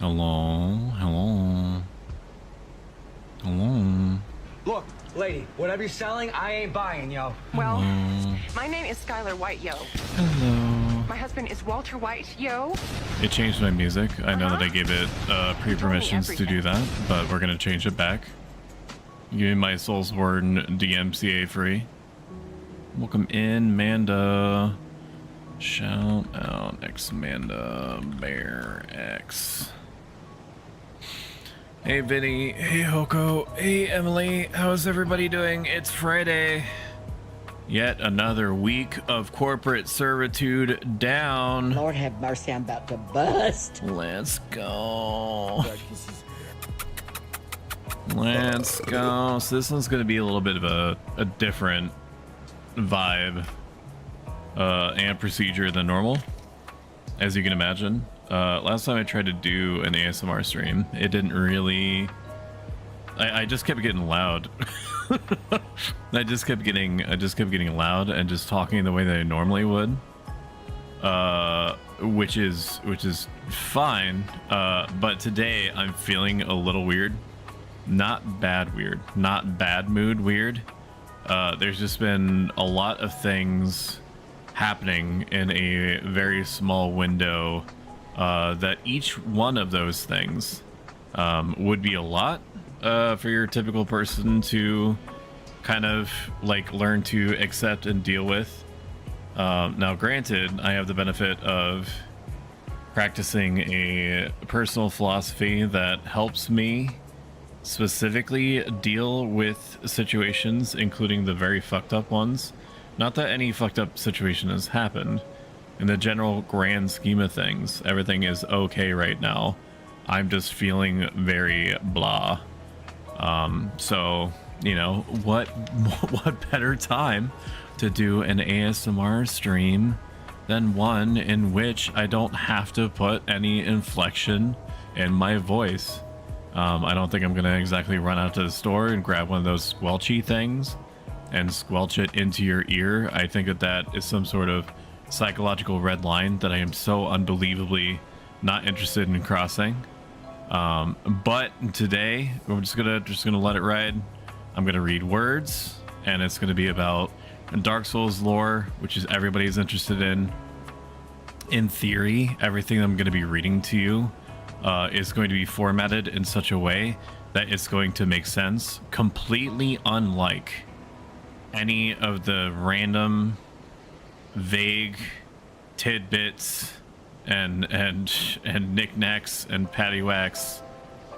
Hello, hello, hello. Look, lady, whatever you're selling, I ain't buying, yo. Well, Hello. my name is Skylar White, yo. Hello. My husband is Walter White, yo. It changed my music. I know that I gave it pre-permissions to do that, but we're gonna change it back. Give me my Soulsborne DMCA free. Welcome in, Manda. Shout out X Manda Bear X. Hey Vinny, hey Hoko, hey Emily, how's everybody doing? It's Friday. Yet another week of corporate servitude down. Lord have mercy, I'm about to bust. Let's go. Let's go. So this one's going to be a little bit of a different vibe and procedure than normal, as you can imagine. Last time I tried to do an ASMR stream, it didn't really... I just kept getting loud. I just kept getting loud and just talking the way that I normally would. Which is fine. But today I'm feeling a little weird. Not bad weird. Not bad mood weird. There's just been a lot of things happening in a very small window, that each one of those things would be a lot for your typical person to kind of like learn to accept and deal with. Now granted, I have the benefit of practicing a personal philosophy that helps me specifically deal with situations, including the very fucked up ones. Not that any fucked up situation has happened. In the general grand scheme of things, everything is okay right now. I'm just feeling very blah. So, you know, what better time to do an ASMR stream than one in which I don't have to put any inflection in my voice. I don't think I'm gonna exactly run out to the store and grab one of those squelchy things and squelch it into your ear. I think that is some sort of psychological red line that I am so unbelievably not interested in crossing. But today we're just gonna let it ride. I'm gonna read words, and it's gonna be about Dark Souls lore, which is everybody's interested in. In theory, everything I'm gonna be reading to you is going to be formatted in such a way that it's going to make sense, completely unlike any of the random, vague tidbits and knickknacks and paddywhacks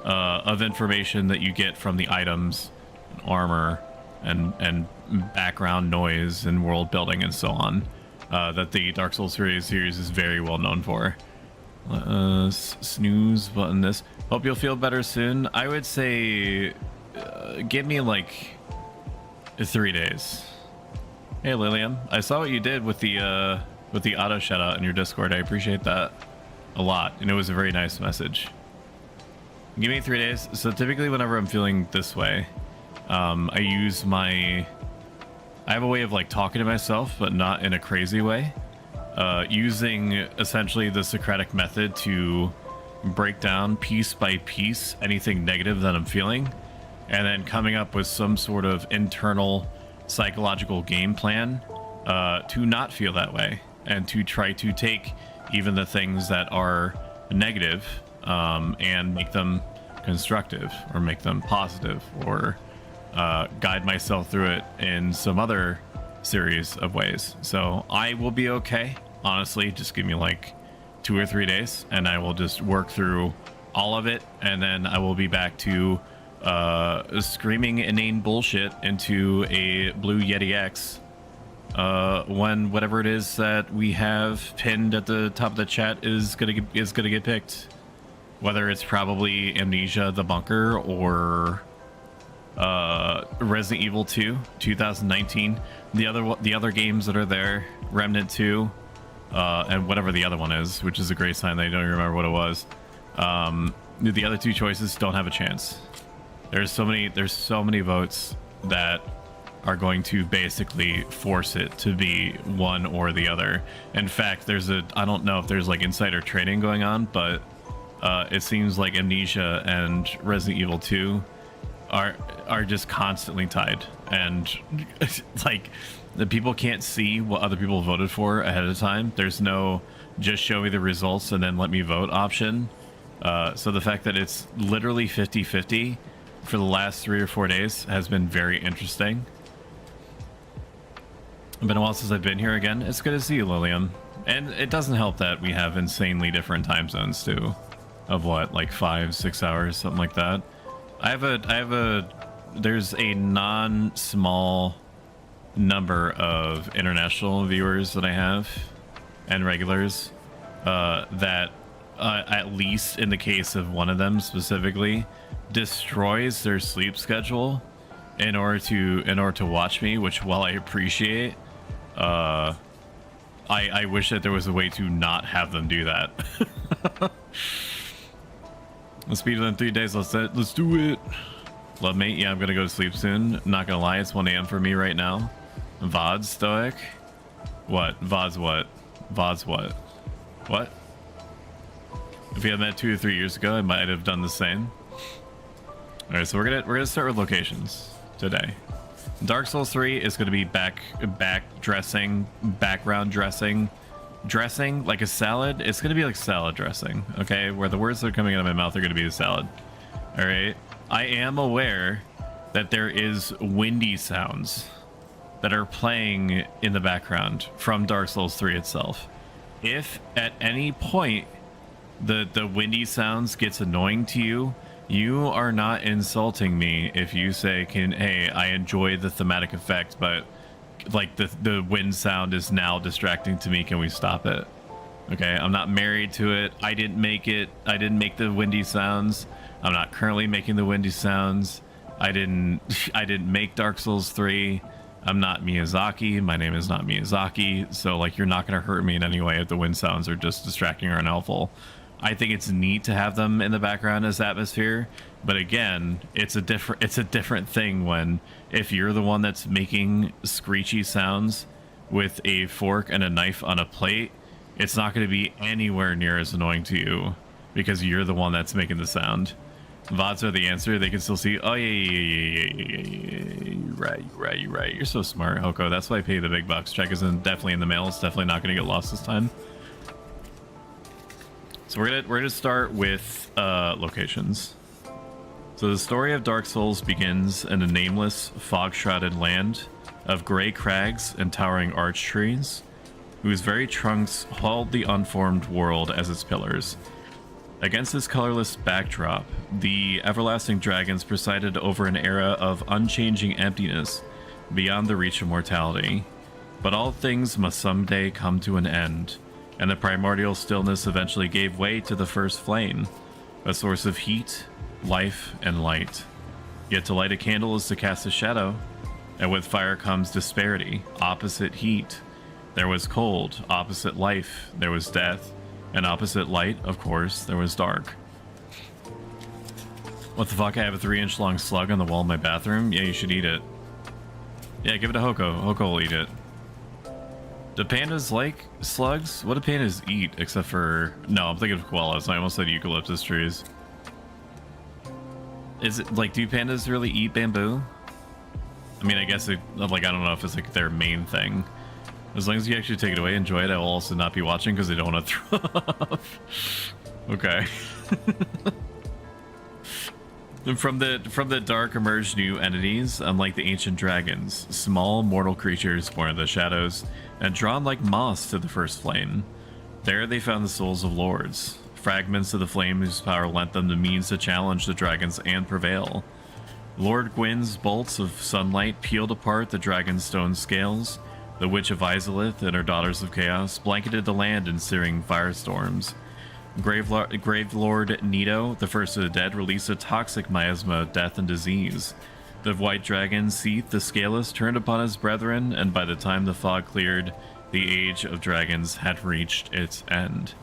of information that you get from the items, and armor, and background noise and world building and so on, that the Dark Souls series is very well known for. Snooze button this. Hope you'll feel better soon. I would say give me like 3 days. Hey Lillian, I saw what you did with the auto shout out in your Discord. I appreciate that a lot, and it was a very nice message. Give me 3 days. So typically whenever I'm feeling this way, I have a way of like talking to myself, but not in a crazy way. Using essentially the Socratic method to break down piece by piece anything negative that I'm feeling, and then coming up with some sort of internal psychological game plan to not feel that way, and to try to take even the things that are negative and make them constructive, or make them positive, or guide myself through it in some other series of ways. So I will be okay, honestly. Just give me like 2 or 3 days and I will just work through all of it, and then I will be back to screaming inane bullshit into a blue Yeti X when whatever it is that we have pinned at the top of the chat is gonna get picked, whether it's probably Amnesia the Bunker or Resident Evil 2 2019, the other games that are there, Remnant 2, and whatever the other one is, which is a great sign that I don't even remember what it was. The other 2 choices don't have a chance. There's so many votes that are going to basically force it to be one or the other. In fact, I don't know if there's like insider trading going on, but it seems like Amnesia and Resident Evil 2 are just constantly tied, and like the people can't see what other people voted for ahead of time. There's no just show me the results and then let me vote option. So the fact that it's literally 50-50 for the last 3 or 4 days has been very interesting. It's been a while since I've been here again. It's good to see you, Lillian. And it doesn't help that we have insanely different time zones too, of what, like 5-6 hours, something like that. There's a non-small number of international viewers that I have and regulars that at least in the case of one of them specifically destroys their sleep schedule in order to watch me, which while I appreciate, I wish that there was a way to not have them do that. Let's speed within 3 days. Let's do it. Love mate. Yeah, I'm gonna go to sleep soon. Not gonna lie, it's 1 a.m. for me right now. VOD stoic. What? VOD's what? VOD's what? What? If we had met 2 or 3 years ago, I might have done the same. All right, so we're gonna start with locations today. Dark Souls 3 is gonna be background dressing like a salad. It's gonna be like salad dressing, okay, where the words that are coming out of my mouth are gonna be the salad. All right, I am aware that there is windy sounds that are playing in the background from Dark Souls 3 itself. If at any point the windy sounds gets annoying to you, you are not insulting me if you say, hey, I enjoy the thematic effect, but like the wind sound is now distracting to me. Can we stop it? Okay, I'm not married to it. I didn't make it. I didn't make the windy sounds. I'm not currently making the windy sounds. I didn't make Dark Souls 3. I'm not Miyazaki. My name is not Miyazaki. So like, you're not gonna hurt me in any way if the wind sounds are just distracting or unhelpful. I think it's neat to have them in the background as atmosphere, but again, it's a different thing when if you're the one that's making screechy sounds with a fork and a knife on a plate, it's not going to be anywhere near as annoying to you because you're the one that's making the sound. VODs are the answer. They can still see. Oh yeah. You're right. You're so smart, Hoko. That's why I pay the big bucks. Check is definitely in the mail. It's definitely not going to get lost this time. So we're gonna start with locations. So the story of Dark Souls begins in a nameless, fog-shrouded land of gray crags and towering arch trees, whose very trunks hold the unformed world as its pillars. Against this colorless backdrop, the everlasting dragons presided over an era of unchanging emptiness beyond the reach of mortality. But all things must someday come to an end, and the primordial stillness eventually gave way to the first flame, a source of heat, life, and light. Yet to light a candle is to cast a shadow, and with fire comes disparity, opposite heat. There was cold, opposite life, there was death, and opposite light, of course, there was dark. What the fuck, I have a 3-inch long slug on the wall in my bathroom? Yeah, you should eat it. Yeah, give it to Hoko. Hoko will eat it. Do pandas like slugs? What do pandas eat except for... No, I'm thinking of koalas. I almost said eucalyptus trees. Is it like, do pandas really eat bamboo? I mean, I guess it, like, I don't know if it's like their main thing. As long as you actually take it away, enjoy it, I will also not be watching because I don't want to throw up. Okay. And from the dark emerged new entities, unlike the ancient dragons, small mortal creatures born of the shadows and drawn like moths to the first flame. There they found the souls of lords, fragments of the flame whose power lent them the means to challenge the dragons and prevail. Lord Gwyn's bolts of sunlight peeled apart the dragon's stone scales. The Witch of Izalith and her Daughters of Chaos blanketed the land in searing firestorms. Gravelord Nito, the first of the dead, released a toxic miasma of death and disease. The white dragon, Seath the Scaleless, turned upon his brethren, and by the time the fog cleared, the Age of Dragons had reached its end.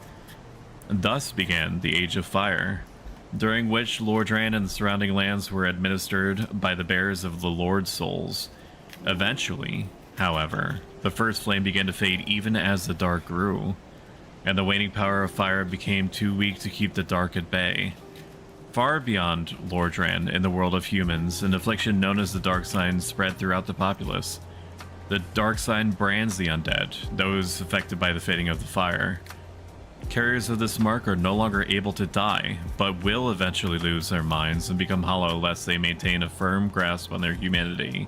Thus began the Age of Fire, during which Lordran and the surrounding lands were administered by the bearers of the Lord's souls. Eventually, however, the first flame began to fade even as the dark grew. and the waning power of fire became too weak to keep the dark at bay. Far beyond Lordran, in the world of humans, an affliction known as the Dark Sign spread throughout the populace. The Dark Sign brands the undead, those affected by the fading of the fire. Carriers of this mark are no longer able to die, but will eventually lose their minds and become hollow lest they maintain a firm grasp on their humanity.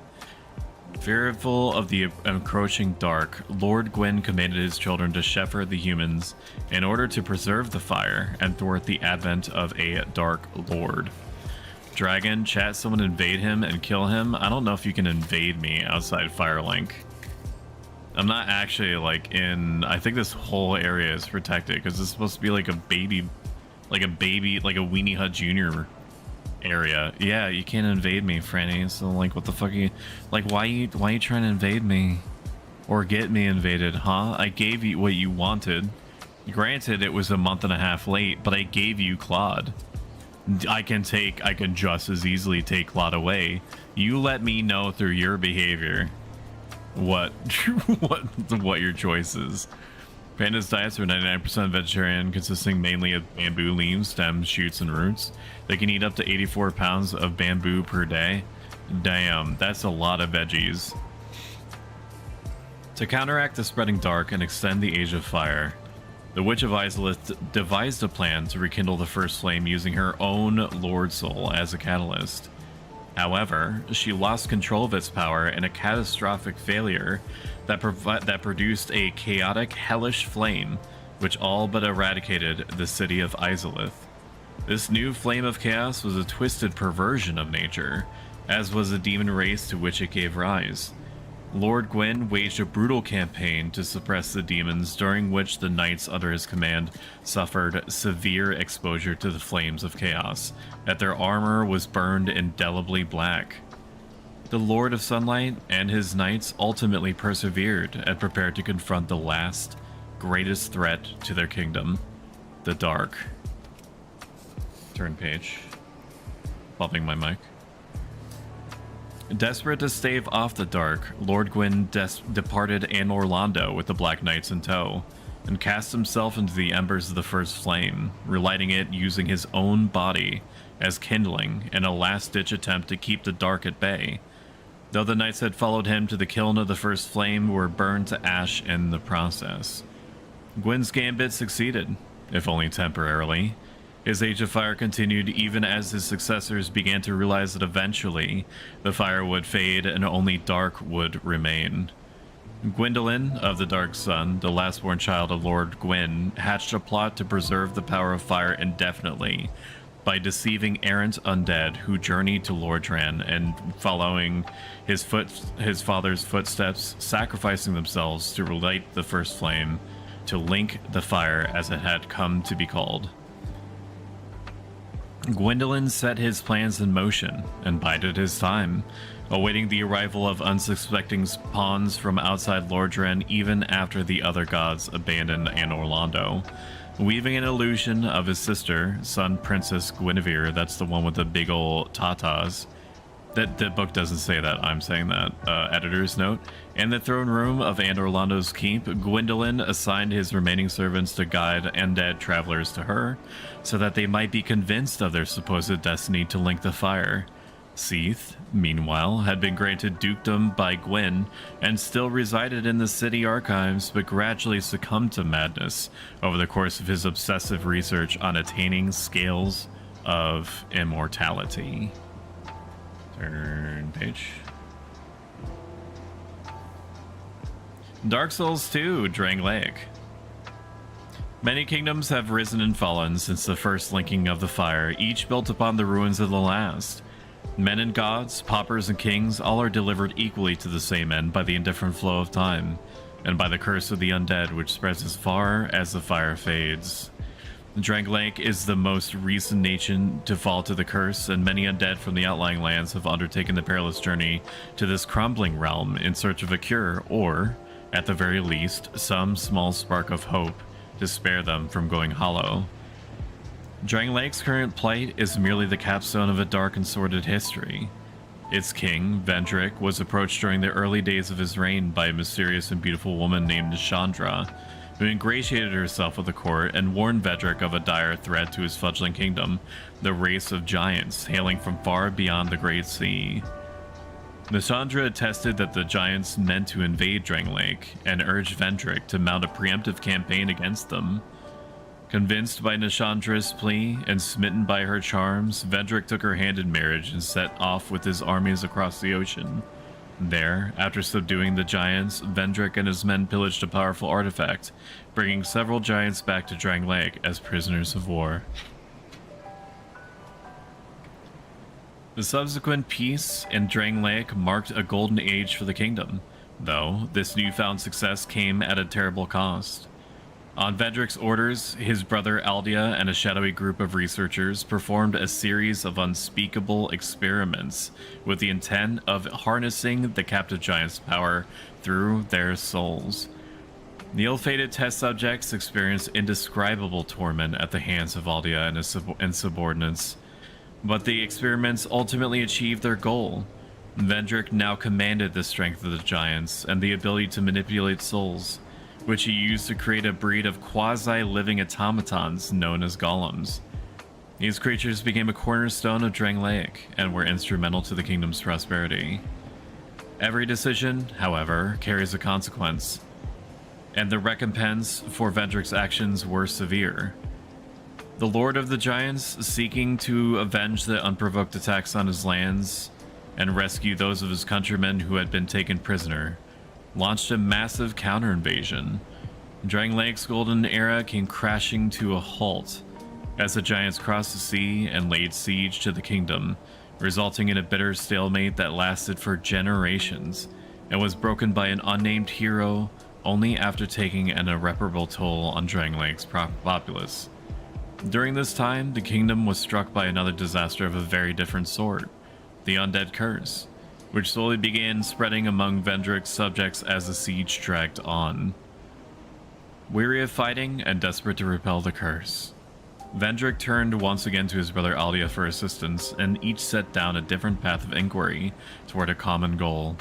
Fearful of the encroaching dark, Lord Gwyn commanded his children to shepherd the humans in order to preserve the fire and thwart the advent of a Dark Lord. Dragon, chat, someone invade him and kill him. I don't know if you can invade me outside Firelink. I'm not actually like in... I think this whole area is protected because it's supposed to be like a baby, like a Weenie Hut Jr. area. Yeah, you can't invade me, Franny. So like, what the fuck are you... Like, why are you trying to invade me? Or get me invaded, huh? I gave you what you wanted. Granted, it was a month and a half late, but I gave you Claude. I can just as easily take Claude away. You let me know through your behavior what your choice is. Pandas' diets are 99% vegetarian, consisting mainly of bamboo leaves, stems, shoots, and roots. They can eat up to 84 pounds of bamboo per day. Damn, that's a lot of veggies. To counteract the spreading dark and extend the Age of Fire, the Witch of Izalith devised a plan to rekindle the first flame using her own Lord Soul as a catalyst. However, she lost control of its power in a catastrophic failure that produced a chaotic, hellish flame, which all but eradicated the city of Izalith. This new flame of chaos was a twisted perversion of nature, as was the demon race to which it gave rise. Lord Gwyn waged a brutal campaign to suppress the demons, during which the knights under his command suffered severe exposure to the flames of chaos, that their armor was burned indelibly black. The Lord of Sunlight and his knights ultimately persevered and prepared to confront the last, greatest threat to their kingdom, the Dark. Turn page. Bumping my mic. Desperate to stave off the dark, Lord Gwyn departed Anor Londo with the Black Knights in tow, and cast himself into the embers of the first flame, relighting it using his own body as kindling in a last-ditch attempt to keep the dark at bay. Though the knights had followed him to the kiln of the first flame, were burned to ash in the process. Gwyn's gambit succeeded, if only temporarily. His Age of Fire continued even as his successors began to realize that eventually the fire would fade and only dark would remain. Gwendolyn of the Dark Sun, the last-born child of Lord Gwyn, hatched a plot to preserve the power of fire indefinitely by deceiving errant undead who journeyed to Lordran and, following his father's footsteps, sacrificing themselves to relight the first flame, to link the fire as it had come to be called. Gwendolyn set his plans in motion and bided his time, awaiting the arrival of unsuspecting pawns from outside Lordran even after the other gods abandoned Anor Londo, weaving an illusion of his sister, son Princess Guinevere, that's the one with the big ol' tatas. That book doesn't say that, I'm saying that. Editor's note. In the throne room of Anor Londo's keep, Gwendolyn assigned his remaining servants to guide undead travelers to her, so that they might be convinced of their supposed destiny to link the fire. Seath, meanwhile, had been granted dukedom by Gwyn and still resided in the city archives, but gradually succumbed to madness over the course of his obsessive research on attaining scales of immortality. Turn page. Dark Souls 2, Drangleic. Many kingdoms have risen and fallen since the first linking of the fire, each built upon the ruins of the last. Men and gods, paupers and kings, all are delivered equally to the same end by the indifferent flow of time, and by the curse of the undead which spreads as far as the fire fades. Drangleic is the most recent nation to fall to the curse, and many undead from the outlying lands have undertaken the perilous journey to this crumbling realm in search of a cure, or, at the very least, some small spark of hope to spare them from going hollow. Drangleic's current plight is merely the capstone of a dark and sordid history. Its king, Vendrick, was approached during the early days of his reign by a mysterious and beautiful woman named Chandra, who ingratiated herself with the court and warned Vedrick of a dire threat to his fledgling kingdom, the race of giants hailing from far beyond the Great Sea. Nashandra attested that the giants meant to invade Drang Lake and urged Vendrick to mount a preemptive campaign against them. Convinced by Nashandra's plea and smitten by her charms, Vendrick took her hand in marriage and set off with his armies across the ocean. There, after subduing the giants, Vendrick and his men pillaged a powerful artifact, bringing several giants back to Drang Lake as prisoners of war. The subsequent peace in Drang Lake marked a golden age for the kingdom, though this newfound success came at a terrible cost. On Vendrick's orders, his brother Aldia and a shadowy group of researchers performed a series of unspeakable experiments with the intent of harnessing the captive giant's power through their souls. The ill-fated test subjects experienced indescribable torment at the hands of Aldia and his subordinates, but the experiments ultimately achieved their goal. Vendrick now commanded the strength of the giants and the ability to manipulate souls, which he used to create a breed of quasi-living automatons known as golems. These creatures became a cornerstone of Drang Lake and were instrumental to the kingdom's prosperity. Every decision, however, carries a consequence, and the recompense for Vendrick's actions were severe. The Lord of the Giants, seeking to avenge the unprovoked attacks on his lands and rescue those of his countrymen who had been taken prisoner, launched a massive counter-invasion. Drang Lake's golden era came crashing to a halt as the giants crossed the sea and laid siege to the kingdom, resulting in a bitter stalemate that lasted for generations and was broken by an unnamed hero only after taking an irreparable toll on Drang Lake's populace. During this time, the kingdom was struck by another disaster of a very different sort, the Undead Curse, which slowly began spreading among Vendrick's subjects as the siege dragged on. Weary of fighting and desperate to repel the curse, Vendrick turned once again to his brother Aldia for assistance, and each set down a different path of inquiry toward a common goal.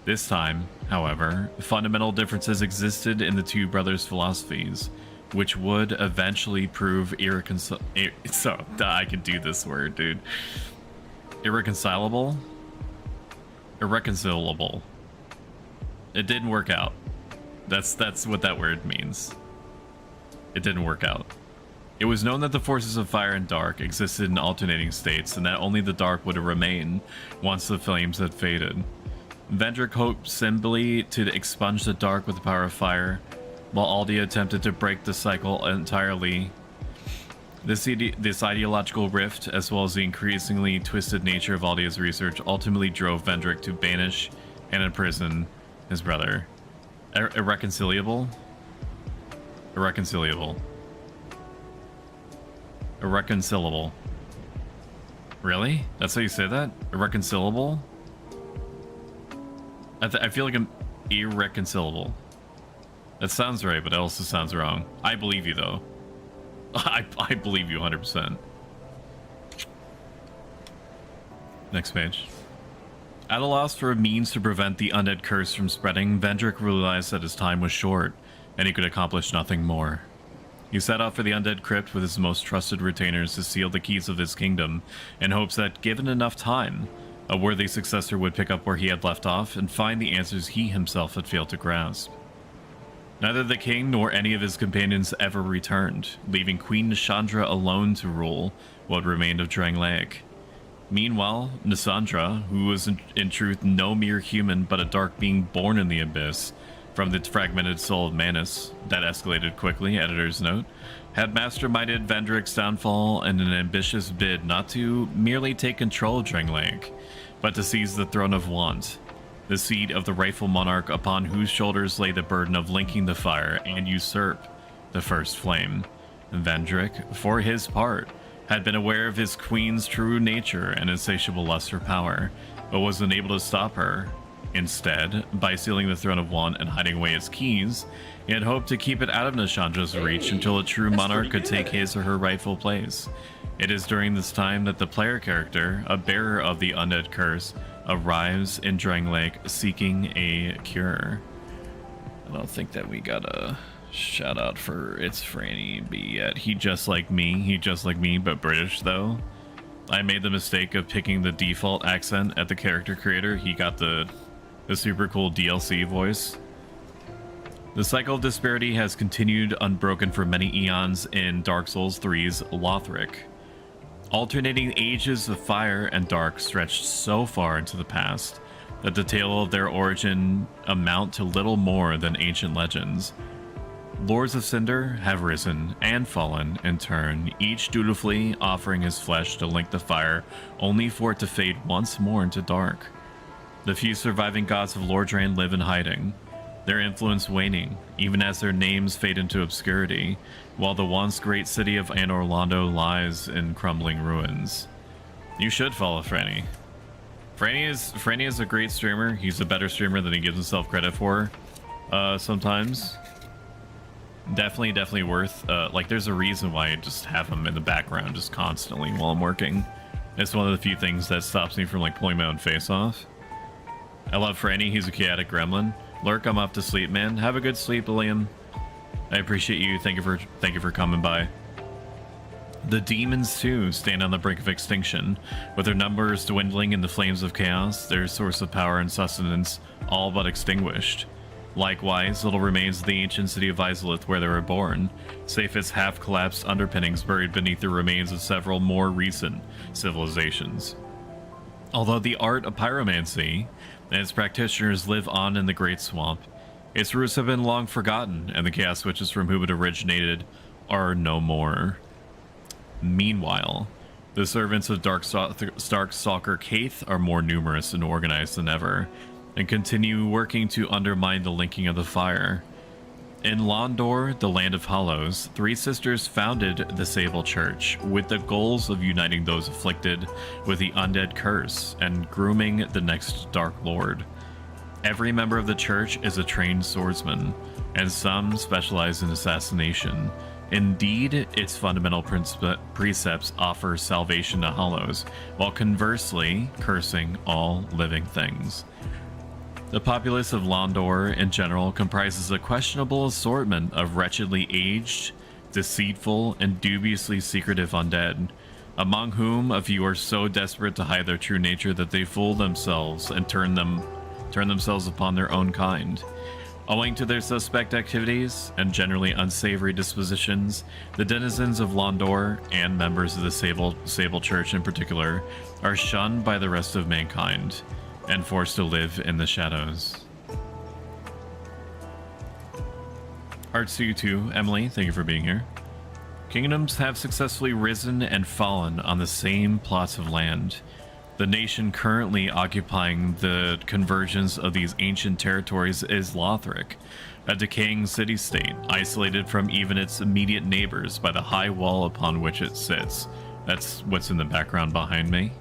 This time, however, fundamental differences existed in the two brothers' philosophies, which would eventually prove I can do this word, dude. Irreconcilable? Irreconcilable. It didn't work out. That's what that word means. It didn't work out. It was known that the forces of fire and dark existed in alternating states, and that only the dark would remain once the flames had faded. Vendrick hoped simply to expunge the dark with the power of fire, while Aldia attempted to break the cycle entirely. This ideological rift, as well as the increasingly twisted nature of Aldia's research, ultimately drove Vendrick to banish and imprison his brother. Irreconcilable? Irreconcilable. Irreconcilable. Really? That's how you say that? Irreconcilable? I feel like I'm irreconcilable. That sounds right, but it also sounds wrong. I believe you, though. I believe you 100%. Next page. At a loss for a means to prevent the undead curse from spreading, Vendrick realized that his time was short, and he could accomplish nothing more. He set out for the undead crypt with his most trusted retainers to seal the keys of his kingdom, in hopes that, given enough time, a worthy successor would pick up where he had left off and find the answers he himself had failed to grasp. Neither the king nor any of his companions ever returned, leaving Queen Nashandra alone to rule what remained of Drang Lake. Meanwhile, Nashandra, who was in truth no mere human but a dark being born in the abyss from the fragmented soul of Manus, that escalated quickly, editor's note, had masterminded Vendrick's downfall in an ambitious bid not to merely take control of Drang Lake, but to seize the throne of Want, the seat of the rightful monarch upon whose shoulders lay the burden of linking the fire and usurp the first flame. Vendrick, for his part, had been aware of his queen's true nature and insatiable lust for power, but was unable to stop her. Instead, by sealing the throne of Want and hiding away its keys, he had hoped to keep it out of Nashandra's reach until a true monarch could take his or her rightful place. It is during this time that the player character, a bearer of the undead curse, arrives in Drang Lake seeking a cure. I don't think that we gotta Shout out for It's Franny B. He just like me, but British though. I made the mistake of picking the default accent at the character creator. He got the super cool DLC voice. The cycle of disparity has continued unbroken for many eons in Dark Souls 3's Lothric. Alternating ages of fire and dark stretched so far into the past that the tale of their origin amount to little more than ancient legends. Lords of Cinder have risen and fallen in turn, each dutifully offering his flesh to link the fire, only for it to fade once more into dark. The few surviving gods of Lordrain live in hiding, their influence waning, even as their names fade into obscurity, while the once great city of Anor Londo lies in crumbling ruins. You should follow Franny. Franny is a great streamer. He's a better streamer than he gives himself credit for, sometimes. Definitely worth, like, there's a reason why I just have him in the background just constantly while I'm working. It's one of the few things that stops me from, like, pulling my own face off. I love Franny. He's a chaotic gremlin. Lurk, I'm off to sleep, man. Have a good sleep, William. I appreciate you. Thank you for coming by. The demons, too, stand on the brink of extinction, with their numbers dwindling in the flames of chaos, their source of power and sustenance all but extinguished. Likewise, little remains of the ancient city of Izalith where they were born, save its half-collapsed underpinnings buried beneath the remains of several more recent civilizations. Although the art of pyromancy and its practitioners live on in the Great Swamp, its roots have been long forgotten, and the chaos witches from whom it originated are no more. Meanwhile, the servants of Darkstalker Kaith are more numerous and organized than ever, and continue working to undermine the linking of the fire. In Londor, the Land of Hollows, three sisters founded the Sable Church with the goals of uniting those afflicted with the undead curse and grooming the next Dark Lord. Every member of the church is a trained swordsman, and some specialize in assassination. Indeed, its fundamental precepts offer salvation to Hollows, while conversely cursing all living things. The populace of Londor in general comprises a questionable assortment of wretchedly aged, deceitful, and dubiously secretive undead, among whom a few are so desperate to hide their true nature that they fool themselves and turn themselves upon their own kind. Owing to their suspect activities and generally unsavory dispositions, the denizens of Londor, and members of the Sable Church in particular, are shunned by the rest of mankind and forced to live in the shadows. Arts to you too, Emily. Thank you for being here. Kingdoms have successfully risen and fallen on the same plots of land. The nation currently occupying the convergence of these ancient territories is Lothric, a decaying city-state, isolated from even its immediate neighbors by the high wall upon which it sits. That's what's in the background behind me.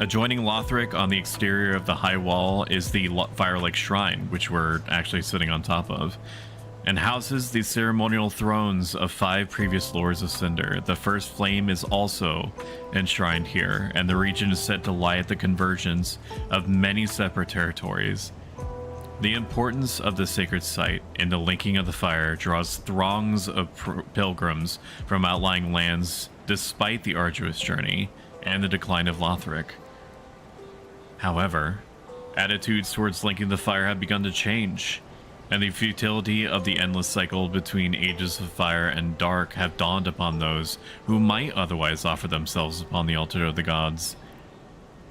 Adjoining Lothric on the exterior of the high wall is the Firelake Shrine, which we're actually sitting on top of, and houses the ceremonial thrones of 5 previous Lords of Cinder. The first flame is also enshrined here, and the region is set to lie at the convergence of many separate territories. The importance of the sacred site in the linking of the fire draws throngs of pilgrims from outlying lands despite the arduous journey and the decline of Lothric. However, attitudes towards linking the fire have begun to change, and the futility of the endless cycle between ages of fire and dark have dawned upon those who might otherwise offer themselves upon the altar of the gods.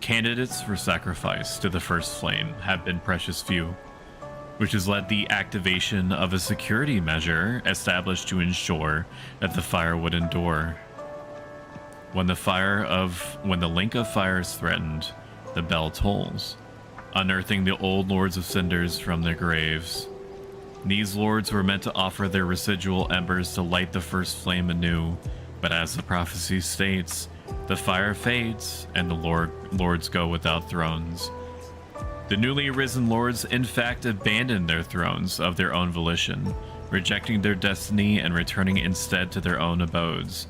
Candidates for sacrifice to the first flame have been precious few, which has led the activation of a security measure established to ensure that the fire would endure. When the link of fire is threatened, the bell tolls, unearthing the old Lords of Cinders from their graves. These lords were meant to offer their residual embers to light the first flame anew, but as the prophecy states, the fire fades and the lords go without thrones. The newly arisen lords in fact abandoned their thrones of their own volition, rejecting their destiny and returning instead to their own abodes.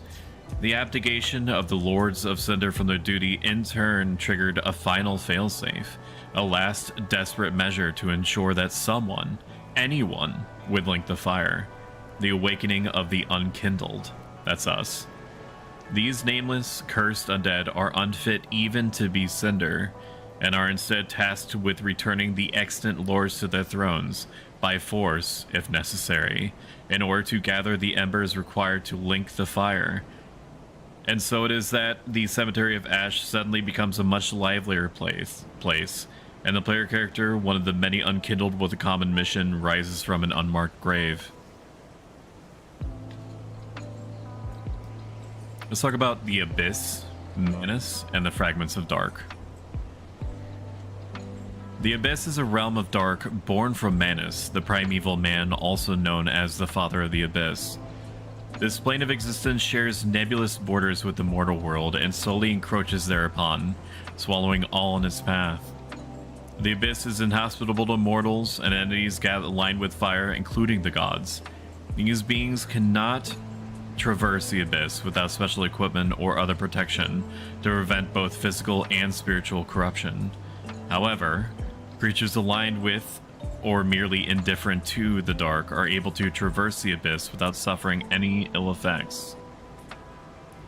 The abdication of the Lords of Cinder from their duty in turn triggered a final failsafe, a last desperate measure to ensure that someone, anyone would link the fire, the awakening of the unkindled. That's us. These nameless, cursed undead are unfit even to be cinder, and are instead tasked with returning the extant lords to their thrones, by force, if necessary, in order to gather the embers required to link the fire. And so it is that the Cemetery of Ash suddenly becomes a much livelier place, and the player character, one of the many unkindled with a common mission, rises from an unmarked grave. Let's talk about the Abyss, Manus, and the Fragments of Dark. The Abyss is a realm of dark born from Manus, the primeval man also known as the Father of the Abyss. This plane of existence shares nebulous borders with the mortal world and slowly encroaches thereupon, swallowing all in its path. The Abyss is inhospitable to mortals and entities aligned with fire, including the gods. These beings cannot traverse the Abyss without special equipment or other protection to prevent both physical and spiritual corruption. However, creatures aligned with or merely indifferent to the dark are able to traverse the Abyss without suffering any ill effects.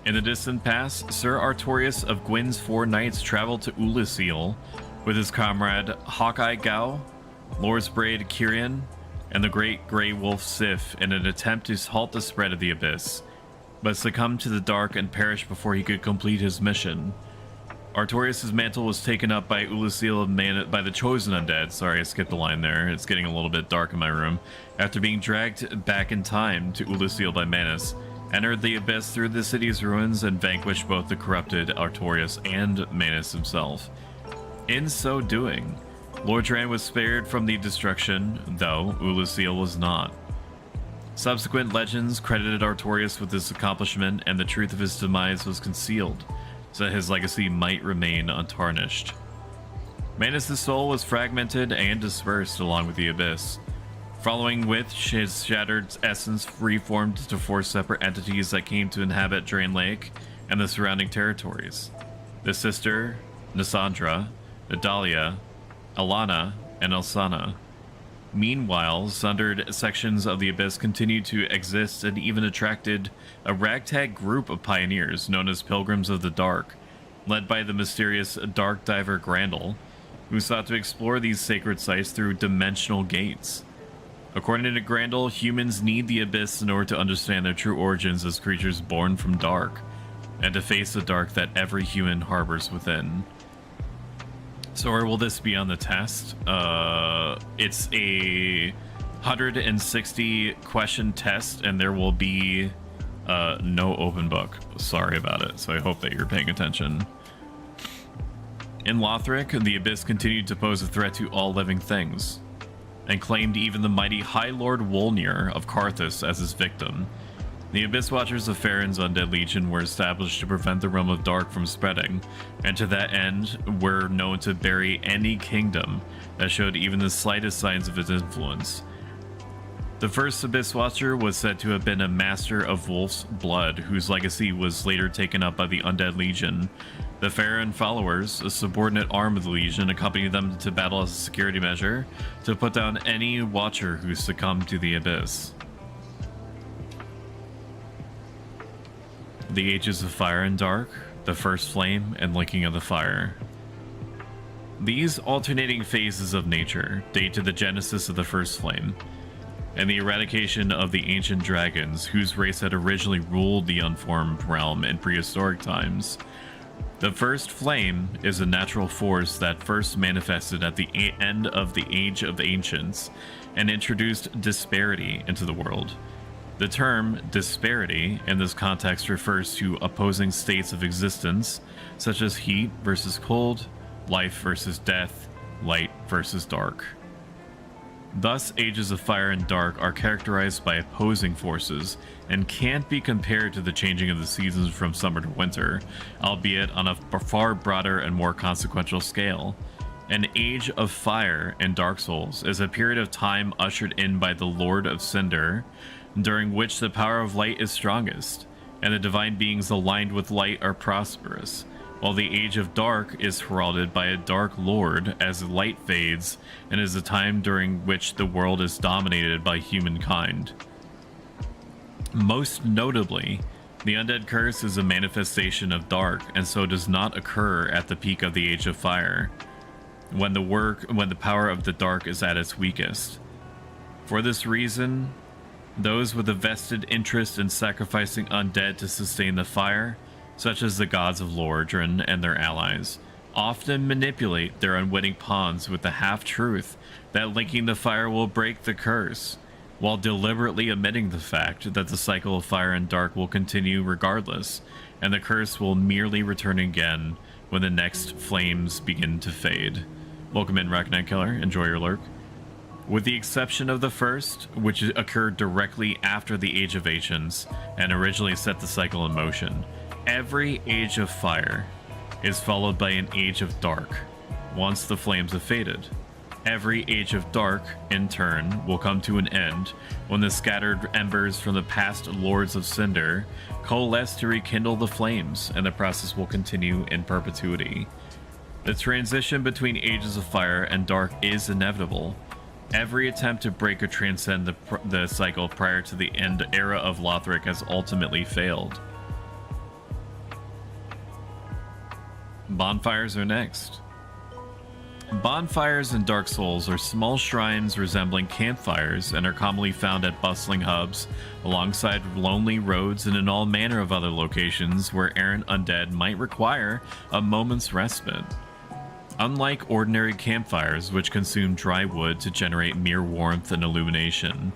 In the distant past, Sir Artorias of Gwyn's Four Knights traveled to Ulusil with his comrade Hawkeye Gao, Lord's Braid Kyrian, and the Great Grey Wolf Sif in an attempt to halt the spread of the Abyss, but succumbed to the dark and perished before he could complete his mission. Artorias' mantle was taken up by Ulusil by the Chosen Undead. Sorry, I skipped a line there. It's getting a little bit dark in my room. After being dragged back in time to Ulusil by Manus, entered the Abyss through the city's ruins and vanquished both the corrupted Artorias and Manus himself. In so doing, Lordran was spared from the destruction, though Ulusil was not. Subsequent legends credited Artorias with this accomplishment, and the truth of his demise was concealed, so that his legacy might remain untarnished. Manus' soul was fragmented and dispersed along with the Abyss, following which his shattered essence reformed to four separate entities that came to inhabit Drain Lake and the surrounding territories: the Sister, Nisandra, Adalia, Alana, and Elsana. Meanwhile, sundered sections of the Abyss continued to exist and even attracted a ragtag group of pioneers known as Pilgrims of the Dark, led by the mysterious Dark Diver Grandel, who sought to explore these sacred sites through dimensional gates. According to Grandel, humans need the Abyss in order to understand their true origins as creatures born from dark, and to face the dark that every human harbors within. So where will this be on the test? It's a 160 question test, and there will be no open book. Sorry about it, so I hope that you're paying attention. In Lothric, the Abyss continued to pose a threat to all living things, and claimed even the mighty High Lord Wolnir of Karthus as his victim. The Abyss Watchers of Farron's Undead Legion were established to prevent the Realm of Dark from spreading, and to that end were known to bury any kingdom that showed even the slightest signs of its influence. The first Abyss Watcher was said to have been a master of wolf's blood, whose legacy was later taken up by the Undead Legion. The Farron followers, a subordinate arm of the Legion, accompanied them to battle as a security measure to put down any Watcher who succumbed to the Abyss. The Ages of Fire and Dark, the First Flame, and Linking of the Fire. These alternating phases of nature date to the genesis of the First Flame, and the eradication of the ancient dragons whose race had originally ruled the unformed realm in prehistoric times. The First Flame is a natural force that first manifested at the end of the Age of Ancients and introduced disparity into the world. The term disparity in this context refers to opposing states of existence, such as heat versus cold, life versus death, light versus dark. Thus, Ages of Fire and Dark are characterized by opposing forces and can't be compared to the changing of the seasons from summer to winter, albeit on a far broader and more consequential scale. An Age of Fire in Dark Souls is a period of time ushered in by the Lord of Cinder, during which the power of light is strongest, and the divine beings aligned with light are prosperous, while the Age of Dark is heralded by a Dark Lord as light fades and is a time during which the world is dominated by humankind. Most notably, the Undead Curse is a manifestation of Dark, and so does not occur at the peak of the Age of Fire, when the power of the Dark is at its weakest. For this reason, those with a vested interest in sacrificing undead to sustain the fire, such as the gods of Lordran and their allies, often manipulate their unwitting pawns with the half-truth that linking the fire will break the curse, while deliberately omitting the fact that the cycle of fire and dark will continue regardless, and the curse will merely return again when the next flames begin to fade. Welcome in, Rocknight Killer. Enjoy your lurk. With the exception of the first, which occurred directly after the Age of Ancients and originally set the cycle in motion, every Age of Fire is followed by an Age of Dark once the flames have faded. Every Age of Dark, in turn, will come to an end when the scattered embers from the past Lords of Cinder coalesce to rekindle the flames, and the process will continue in perpetuity. The transition between Ages of Fire and Dark is inevitable. Every attempt to break or transcend the cycle prior to the end era of Lothric has ultimately failed. Bonfires are next. Bonfires in Dark Souls are small shrines resembling campfires and are commonly found at bustling hubs, alongside lonely roads and in all manner of other locations where errant undead might require a moment's respite. Unlike ordinary campfires, which consume dry wood to generate mere warmth and illumination,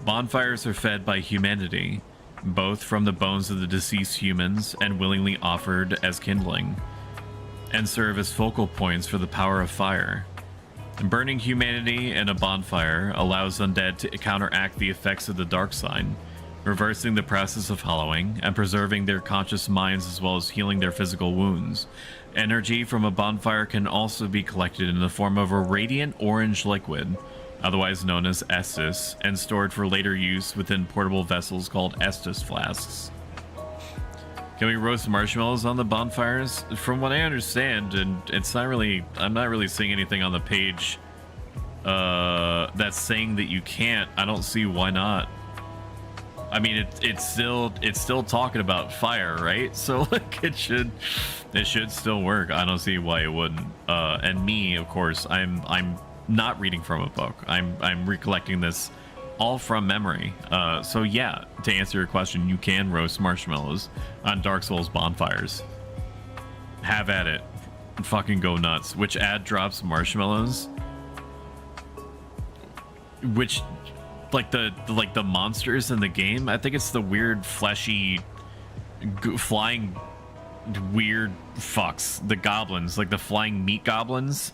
bonfires are fed by humanity, both from the bones of the deceased humans and willingly offered as kindling, and serve as focal points for the power of fire. Burning humanity in a bonfire allows undead to counteract the effects of the dark side, reversing the process of hollowing and preserving their conscious minds as well as healing their physical wounds. Energy from a bonfire can also be collected in the form of a radiant orange liquid, otherwise known as Estus, and stored for later use within portable vessels called Estus flasks. Can we roast marshmallows on the bonfires? From what I understand, and it's not really, I'm not really seeing anything on the page that's saying that you can't. I don't see why not. I mean, it's still talking about fire, right? So like it should still work. I don't see why it wouldn't. And me, of course, I'm not reading from a book. I'm recollecting this all from memory. So yeah, to answer your question, you can roast marshmallows on Dark Souls bonfires. Have at it. Fucking go nuts. Which ad drops marshmallows? Which, like the monsters in the game? I think it's the weird fleshy flying weird fucks, the goblins, like the flying meat goblins.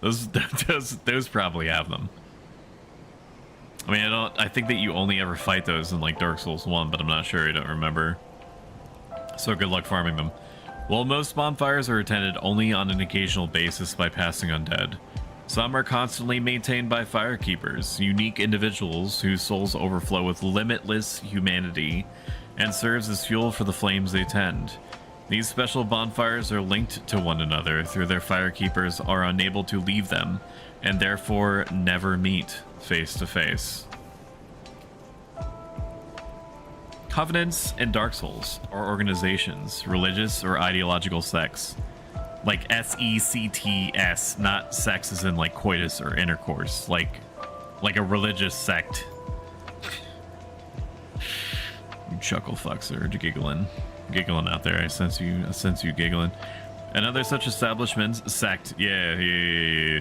Those probably have them. I mean, I think that you only ever fight those in like Dark Souls 1, but I'm not sure. I don't remember. So good luck farming them. While most bonfires are attended only on an occasional basis by passing undead, some are constantly maintained by firekeepers, unique individuals whose souls overflow with limitless humanity and serves as fuel for the flames they tend. These special bonfires are linked to one another through their firekeepers are unable to leave them, and therefore never meet face to face. Covenants in Dark Souls are organizations, religious or ideological sects. Like S-E-C-T-S, not sex as in like coitus or intercourse, like a religious sect. You chuckle fucks are giggling out there. I sense you giggling. And other such establishments, sect, yeah.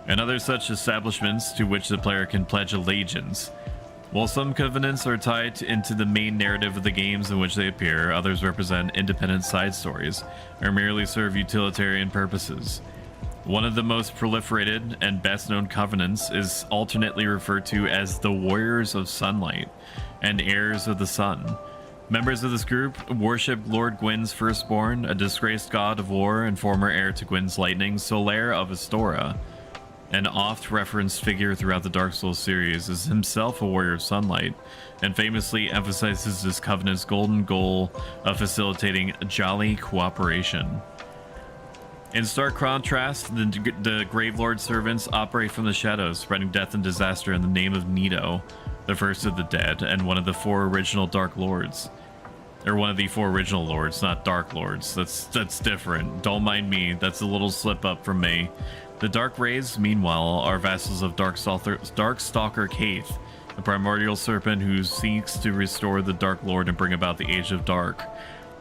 And other such establishments to which the player can pledge allegiance. While some covenants are tied into the main narrative of the games in which they appear, others represent independent side stories, or merely serve utilitarian purposes. One of the most proliferated and best-known covenants is alternately referred to as the Warriors of Sunlight and Heirs of the Sun. Members of this group worship Lord Gwyn's firstborn, a disgraced god of war and former heir to Gwyn's lightning, Solaire of Astora, an oft-referenced figure throughout the Dark Souls series, is himself a warrior of sunlight, and famously emphasizes this covenant's golden goal of facilitating jolly cooperation. In stark contrast, the Gravelord servants operate from the shadows, spreading death and disaster in the name of Nito, the first of the dead, and one of the four original Dark Lords. Or one of the four original lords, not Dark Lords. That's different. Don't mind me. That's a little slip up from me. The Dark Rays, meanwhile, are vassals of Darkstalker Kaith, a primordial serpent who seeks to restore the Dark Lord and bring about the Age of Dark.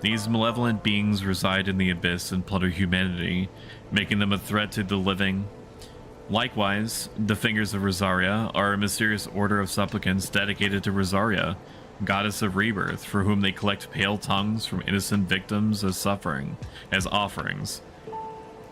These malevolent beings reside in the abyss and plunder humanity, making them a threat to the living. Likewise, the Fingers of Rosaria are a mysterious order of supplicants dedicated to Rosaria, goddess of rebirth, for whom they collect pale tongues from innocent victims as offerings.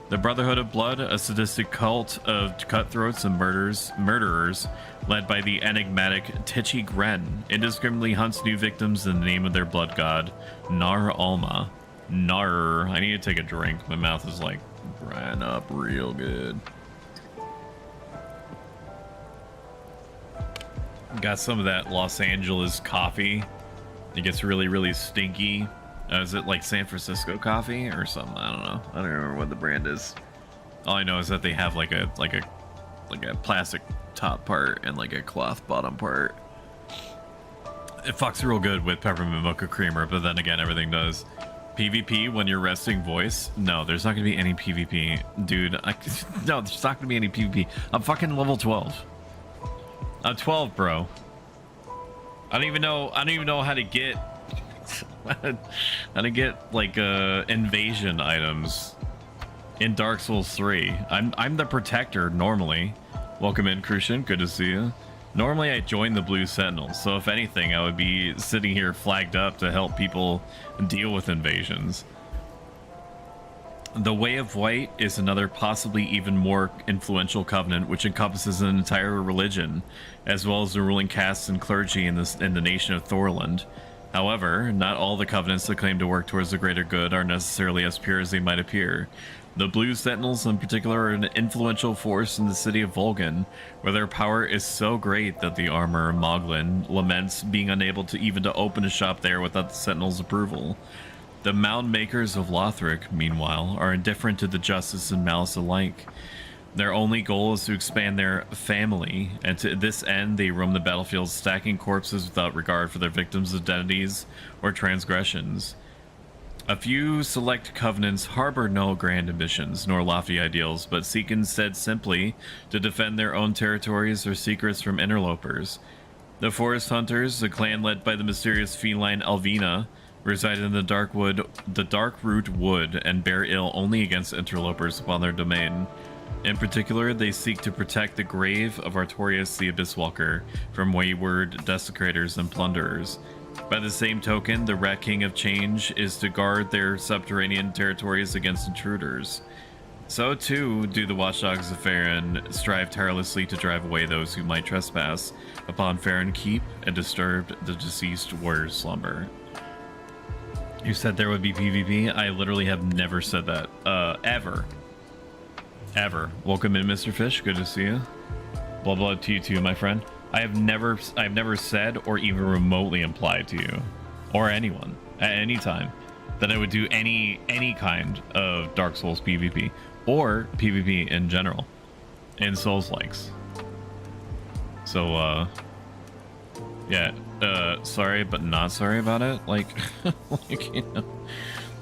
The Brotherhood of Blood, a sadistic cult of cutthroats and murderers, led by the enigmatic Tichi Gren, indiscriminately hunts new victims in the name of their blood god, Nar Alma. Nar. I need to take a drink. My mouth is like drying up real good. Got some of that Los Angeles coffee. It gets really, really stinky. Is it like San Francisco coffee or something? I don't know. I don't remember what the brand is. All I know is that they have like a plastic top part and like a cloth bottom part. It fucks real good with peppermint mocha creamer, but then again, everything does. PvP when you're resting voice? No, there's not gonna be any PvP, dude. No, there's not gonna be any PvP. I'm fucking level 12. I'm 12, bro. I don't even know how to get like invasion items in Dark Souls 3. I'm the protector normally. Welcome in, Crucian. Good to see you. Normally I join the Blue Sentinels, so if anything, I would be sitting here flagged up to help people deal with invasions. The Way of White is another possibly even more influential covenant which encompasses an entire religion, as well as the ruling castes and clergy in the nation of Thorland. However, not all the covenants that claim to work towards the greater good are necessarily as pure as they might appear. The Blue Sentinels in particular are an influential force in the city of Volgan, where their power is so great that the armorer Moglin laments being unable to even to open a shop there without the Sentinels' approval. The Mound Makers of Lothric, meanwhile, are indifferent to the justice and malice alike. Their only goal is to expand their family, and to this end they roam the battlefield stacking corpses without regard for their victims' identities or transgressions. A few select covenants harbor no grand ambitions nor lofty ideals, but seek instead simply to defend their own territories or secrets from interlopers. The Forest Hunters, a clan led by the mysterious feline Alvina, reside in the Darkroot Wood and bear ill only against interlopers upon their domain. In particular, they seek to protect the grave of Artorias the Abysswalker from wayward desecrators and plunderers. By the same token, the Rat King of Change is to guard their subterranean territories against intruders. So too do the Watchdogs of Farron strive tirelessly to drive away those who might trespass upon Farron Keep and disturb the deceased warrior's slumber. You said there would be PvP? I literally have never said that. Ever. Welcome in, Mr. Fish. Good to see you. Blah blah to you too, my friend. I've never said or even remotely implied to you or anyone at any time that I would do any kind of Dark Souls PvP or PvP in general in Souls likes. So yeah, sorry but not sorry about it. Like, like, you know,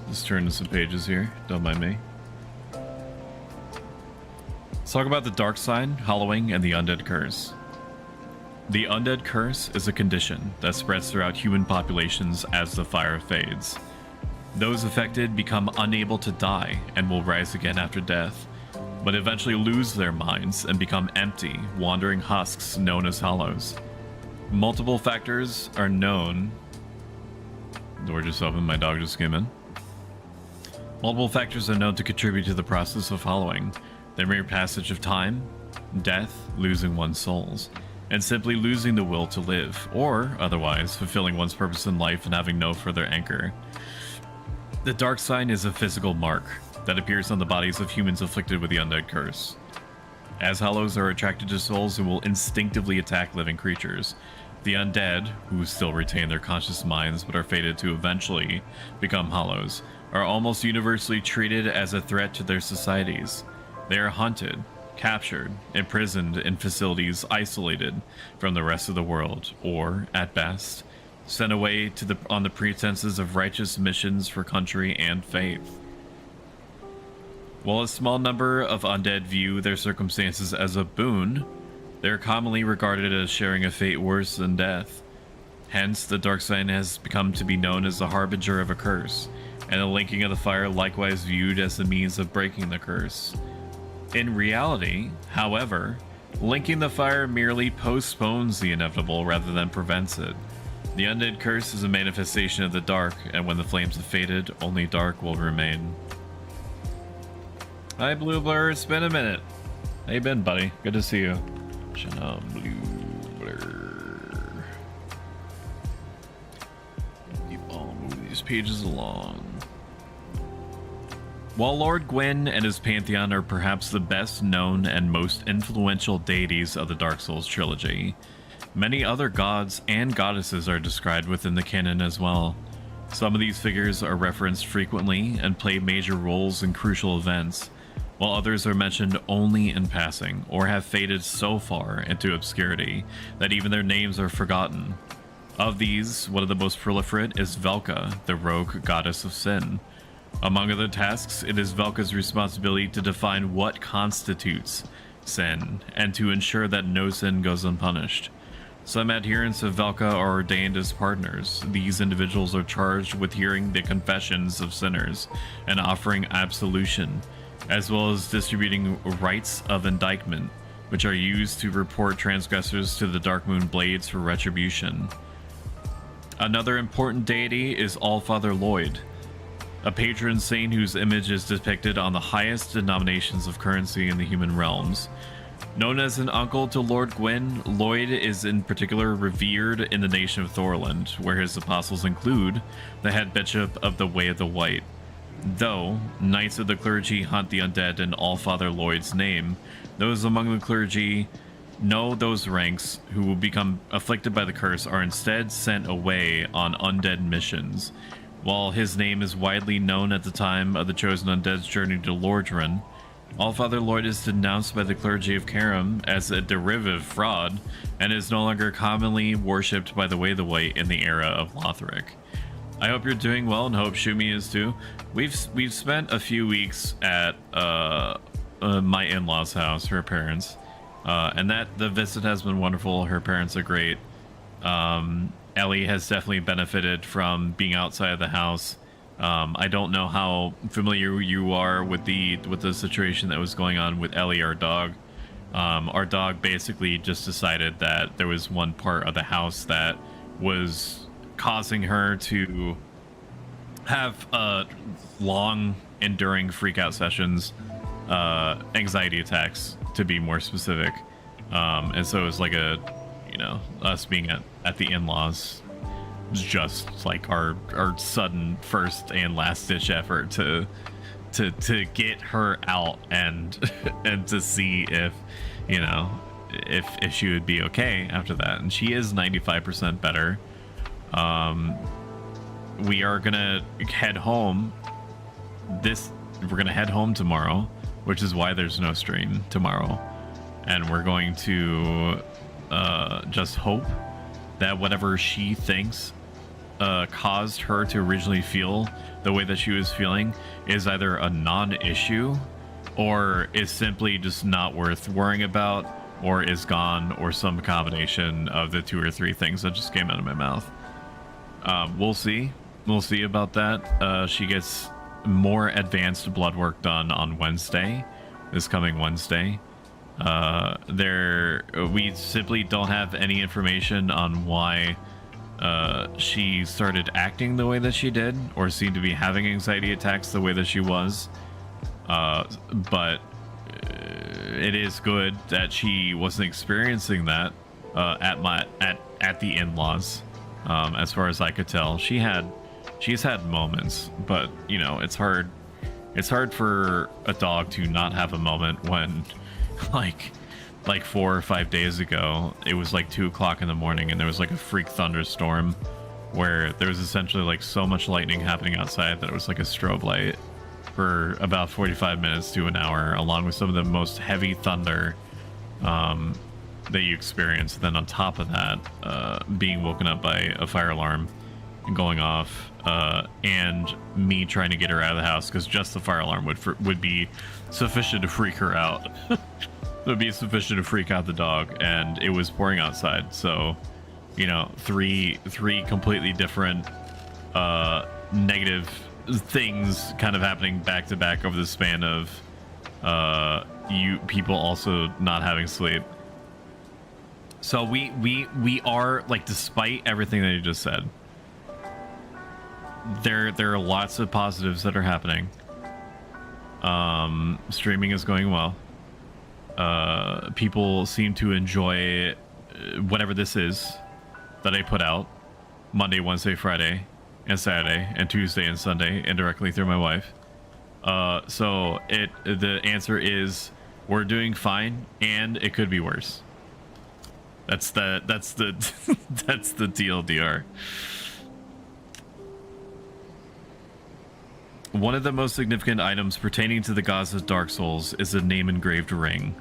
just turning some pages here, don't mind me. Let's talk about the Dark Sign, Hollowing, and the Undead Curse. The Undead Curse is a condition that spreads throughout human populations as the fire fades. Those affected become unable to die and will rise again after death, but eventually lose their minds and become empty, wandering husks known as hollows. Multiple factors are known. Door just opened, my dog just came in. Multiple factors are known to contribute to the process of hollowing. The mere passage of time, death, losing one's souls, and simply losing the will to live, or otherwise fulfilling one's purpose in life and having no further anchor. The Dark Sign is a physical mark that appears on the bodies of humans afflicted with the Undead Curse. as hollows are attracted to souls and will instinctively attack living creatures. The undead, who still retain their conscious minds but are fated to eventually become hollows, are almost universally treated as a threat to their societies. They are hunted, captured, imprisoned in facilities isolated from the rest of the world, or, at best, sent away on the pretenses of righteous missions for country and faith. While a small number of undead view their circumstances as a boon, they are commonly regarded as sharing a fate worse than death. Hence, the dark side has become to be known as the harbinger of a curse, and the linking of the fire likewise viewed as the means of breaking the curse. In reality, however, linking the fire merely postpones the inevitable rather than prevents it. The undead curse is a manifestation of the dark, and when the flames have faded, only dark will remain. Hi, Blue Blur. It's been a minute. How you been, buddy? Good to see you. Blue Blur. Keep on moving these pages along. While Lord Gwyn and his pantheon are perhaps the best known and most influential deities of the Dark Souls trilogy, many other gods and goddesses are described within the canon as well. Some of these figures are referenced frequently and play major roles in crucial events, while others are mentioned only in passing or have faded so far into obscurity that even their names are forgotten. Of these, one of the most proliferate is Velka, the rogue goddess of sin. Among other tasks, it is Velka's responsibility to define what constitutes sin and to ensure that no sin goes unpunished. Some adherents of Velka are ordained as partners. These individuals are charged with hearing the confessions of sinners and offering absolution, as well as distributing rites of indictment, which are used to report transgressors to the Darkmoon Blades for retribution. Another important deity is Allfather Lloyd, a patron saint whose image is depicted on the highest denominations of currency in the human realms. Known as an uncle to Lord Gwyn, Lloyd is in particular revered in the nation of Thorland, where his apostles include the head bishop of the Way of the White. Though knights of the clergy hunt the undead in Allfather Lloyd's name, those among the clergy know those ranks who will become afflicted by the curse are instead sent away on undead missions. While his name is widely known at the time of the chosen undead's journey to Lordran, Allfather Lloyd is denounced by the clergy of Karam as a derivative fraud and is no longer commonly worshipped by the Way of the White in the era of Lothric. I hope you're doing well and hope Shumi is too. We've spent a few weeks at my in-laws' house, her parents, and that the visit has been wonderful. Her parents are great. Ellie has definitely benefited from being outside of the house. I don't know how familiar you are with the situation that was going on with Ellie, our dog. Our dog basically just decided that there was one part of the house that was causing her to have long enduring freakout sessions, anxiety attacks to be more specific, and so it was like us being at the in-laws was just like our sudden first and last ditch effort to get her out and and to see if if she would be okay after that, and she is 95% better. We are gonna head home we're gonna head home tomorrow, which is why there's no stream tomorrow, and we're going to just hope that whatever she thinks caused her to originally feel the way that she was feeling is either a non-issue or is simply just not worth worrying about, or is gone, or some combination of the 2 or 3 things that just came out of my mouth. We'll see about that. She gets more advanced blood work done on Wednesday, this coming Wednesday. We simply don't have any information on why she started acting the way that she did, or seemed to be having anxiety attacks the way that she was. But it is good that she wasn't experiencing that at the in-laws. As far as I could tell, she's had moments, but it's hard for a dog to not have a moment when like 4 or 5 days ago. It was like 2 o'clock in the morning, and there was like a freak thunderstorm where there was essentially like so much lightning happening outside that it was like a strobe light for about 45 minutes to an hour, along with some of the most heavy thunder that you experience. Then on top of that, being woken up by a fire alarm going off, and me trying to get her out of the house because just the fire alarm would be sufficient to freak her out. It would be sufficient to freak out the dog, and it was pouring outside. So, you know, three completely different negative things kind of happening back to back over the span of you people also not having sleep. So we are like, despite everything that you just said, there are lots of positives that are happening. Streaming is going well. People seem to enjoy whatever this is that I put out Monday, Wednesday, Friday, and Saturday, and Tuesday and Sunday indirectly through my wife. So the answer is we're doing fine, and it could be worse. That's the that's the TLDR. One of the most significant items pertaining to the gods of Dark Souls is a name-engraved ring,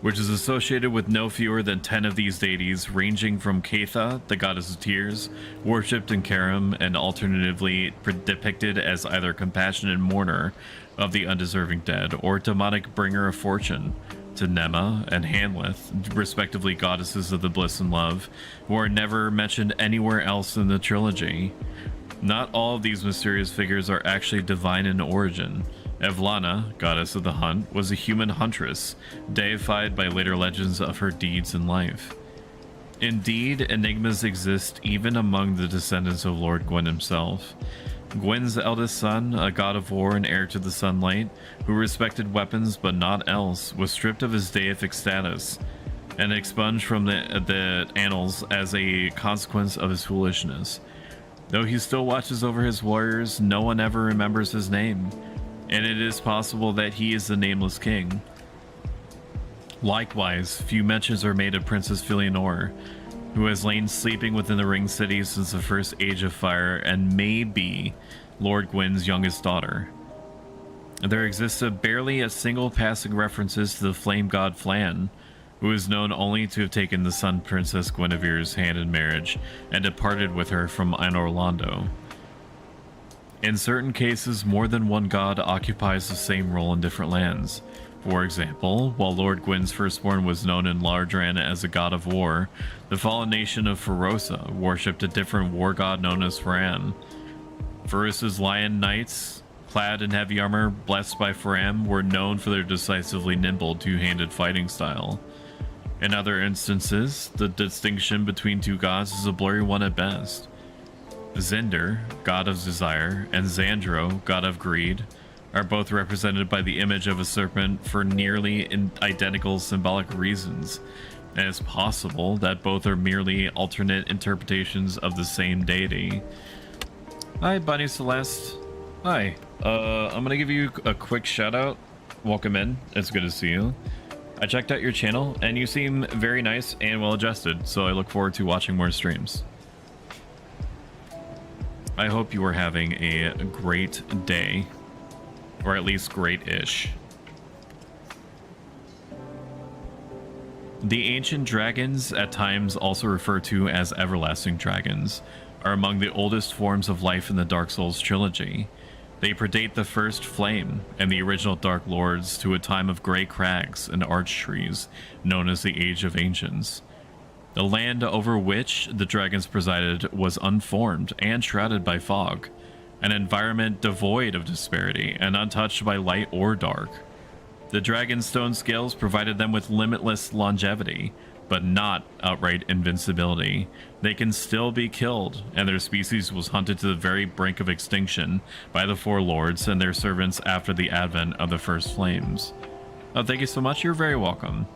which is associated with no fewer than 10 of these deities, ranging from Katha, the goddess of tears, worshipped in Karim, and alternatively depicted as either compassionate mourner of the undeserving dead, or demonic bringer of fortune, to Nema and Hanlith, respectively goddesses of the bliss and love, who are never mentioned anywhere else in the trilogy. Not all of these mysterious figures are actually divine in origin. Evlana, goddess of the hunt, was a human huntress, deified by later legends of her deeds in life. Indeed, enigmas exist even among the descendants of Lord Gwyn himself. Gwyn's eldest son, a god of war and heir to the sunlight, who respected weapons but not else, was stripped of his deific status and expunged from the annals as a consequence of his foolishness. Though he still watches over his warriors, no one ever remembers his name, and it is possible that he is the nameless king. Likewise, few mentions are made of Princess Filianor, who has lain sleeping within the Ring City since the first Age of Fire and may be Lord Gwyn's youngest daughter. There exists barely a single passing references to the flame god Flan, who is known only to have taken the Sun Princess Guinevere's hand in marriage and departed with her from Ainur Londo. In certain cases, more than one god occupies the same role in different lands. For example, while Lord Gwyn's firstborn was known in Lardran as a god of war, the fallen nation of Ferosa worshipped a different war god known as Faram. Ferosa's lion knights, clad in heavy armor, blessed by Faram, were known for their decisively nimble two-handed fighting style. In other instances, the distinction between two gods is a blurry one at best. Zender, god of desire, and Xandro, god of greed, are both represented by the image of a serpent for nearly identical symbolic reasons, and it's possible that both are merely alternate interpretations of the same deity. Hi, Bunny Celeste. Hi. I'm gonna give you a quick shout out. Welcome in. It's good to see you. I checked out your channel, and you seem very nice and well adjusted, so I look forward to watching more streams. I hope you are having a great day, or at least great-ish. The ancient dragons, at times also referred to as everlasting dragons, are among the oldest forms of life in the Dark Souls trilogy. They predate the first flame and the original Dark Lords to a time of gray crags and arch trees known as the Age of Ancients. The land over which the dragons presided was unformed and shrouded by fog, an environment devoid of disparity and untouched by light or dark. The dragon's stone scales provided them with limitless longevity, but not outright invincibility. They can still be killed, and their species was hunted to the very brink of extinction by the Four Lords and their servants after the advent of the First Flames. Oh, thank you so much. You're very welcome.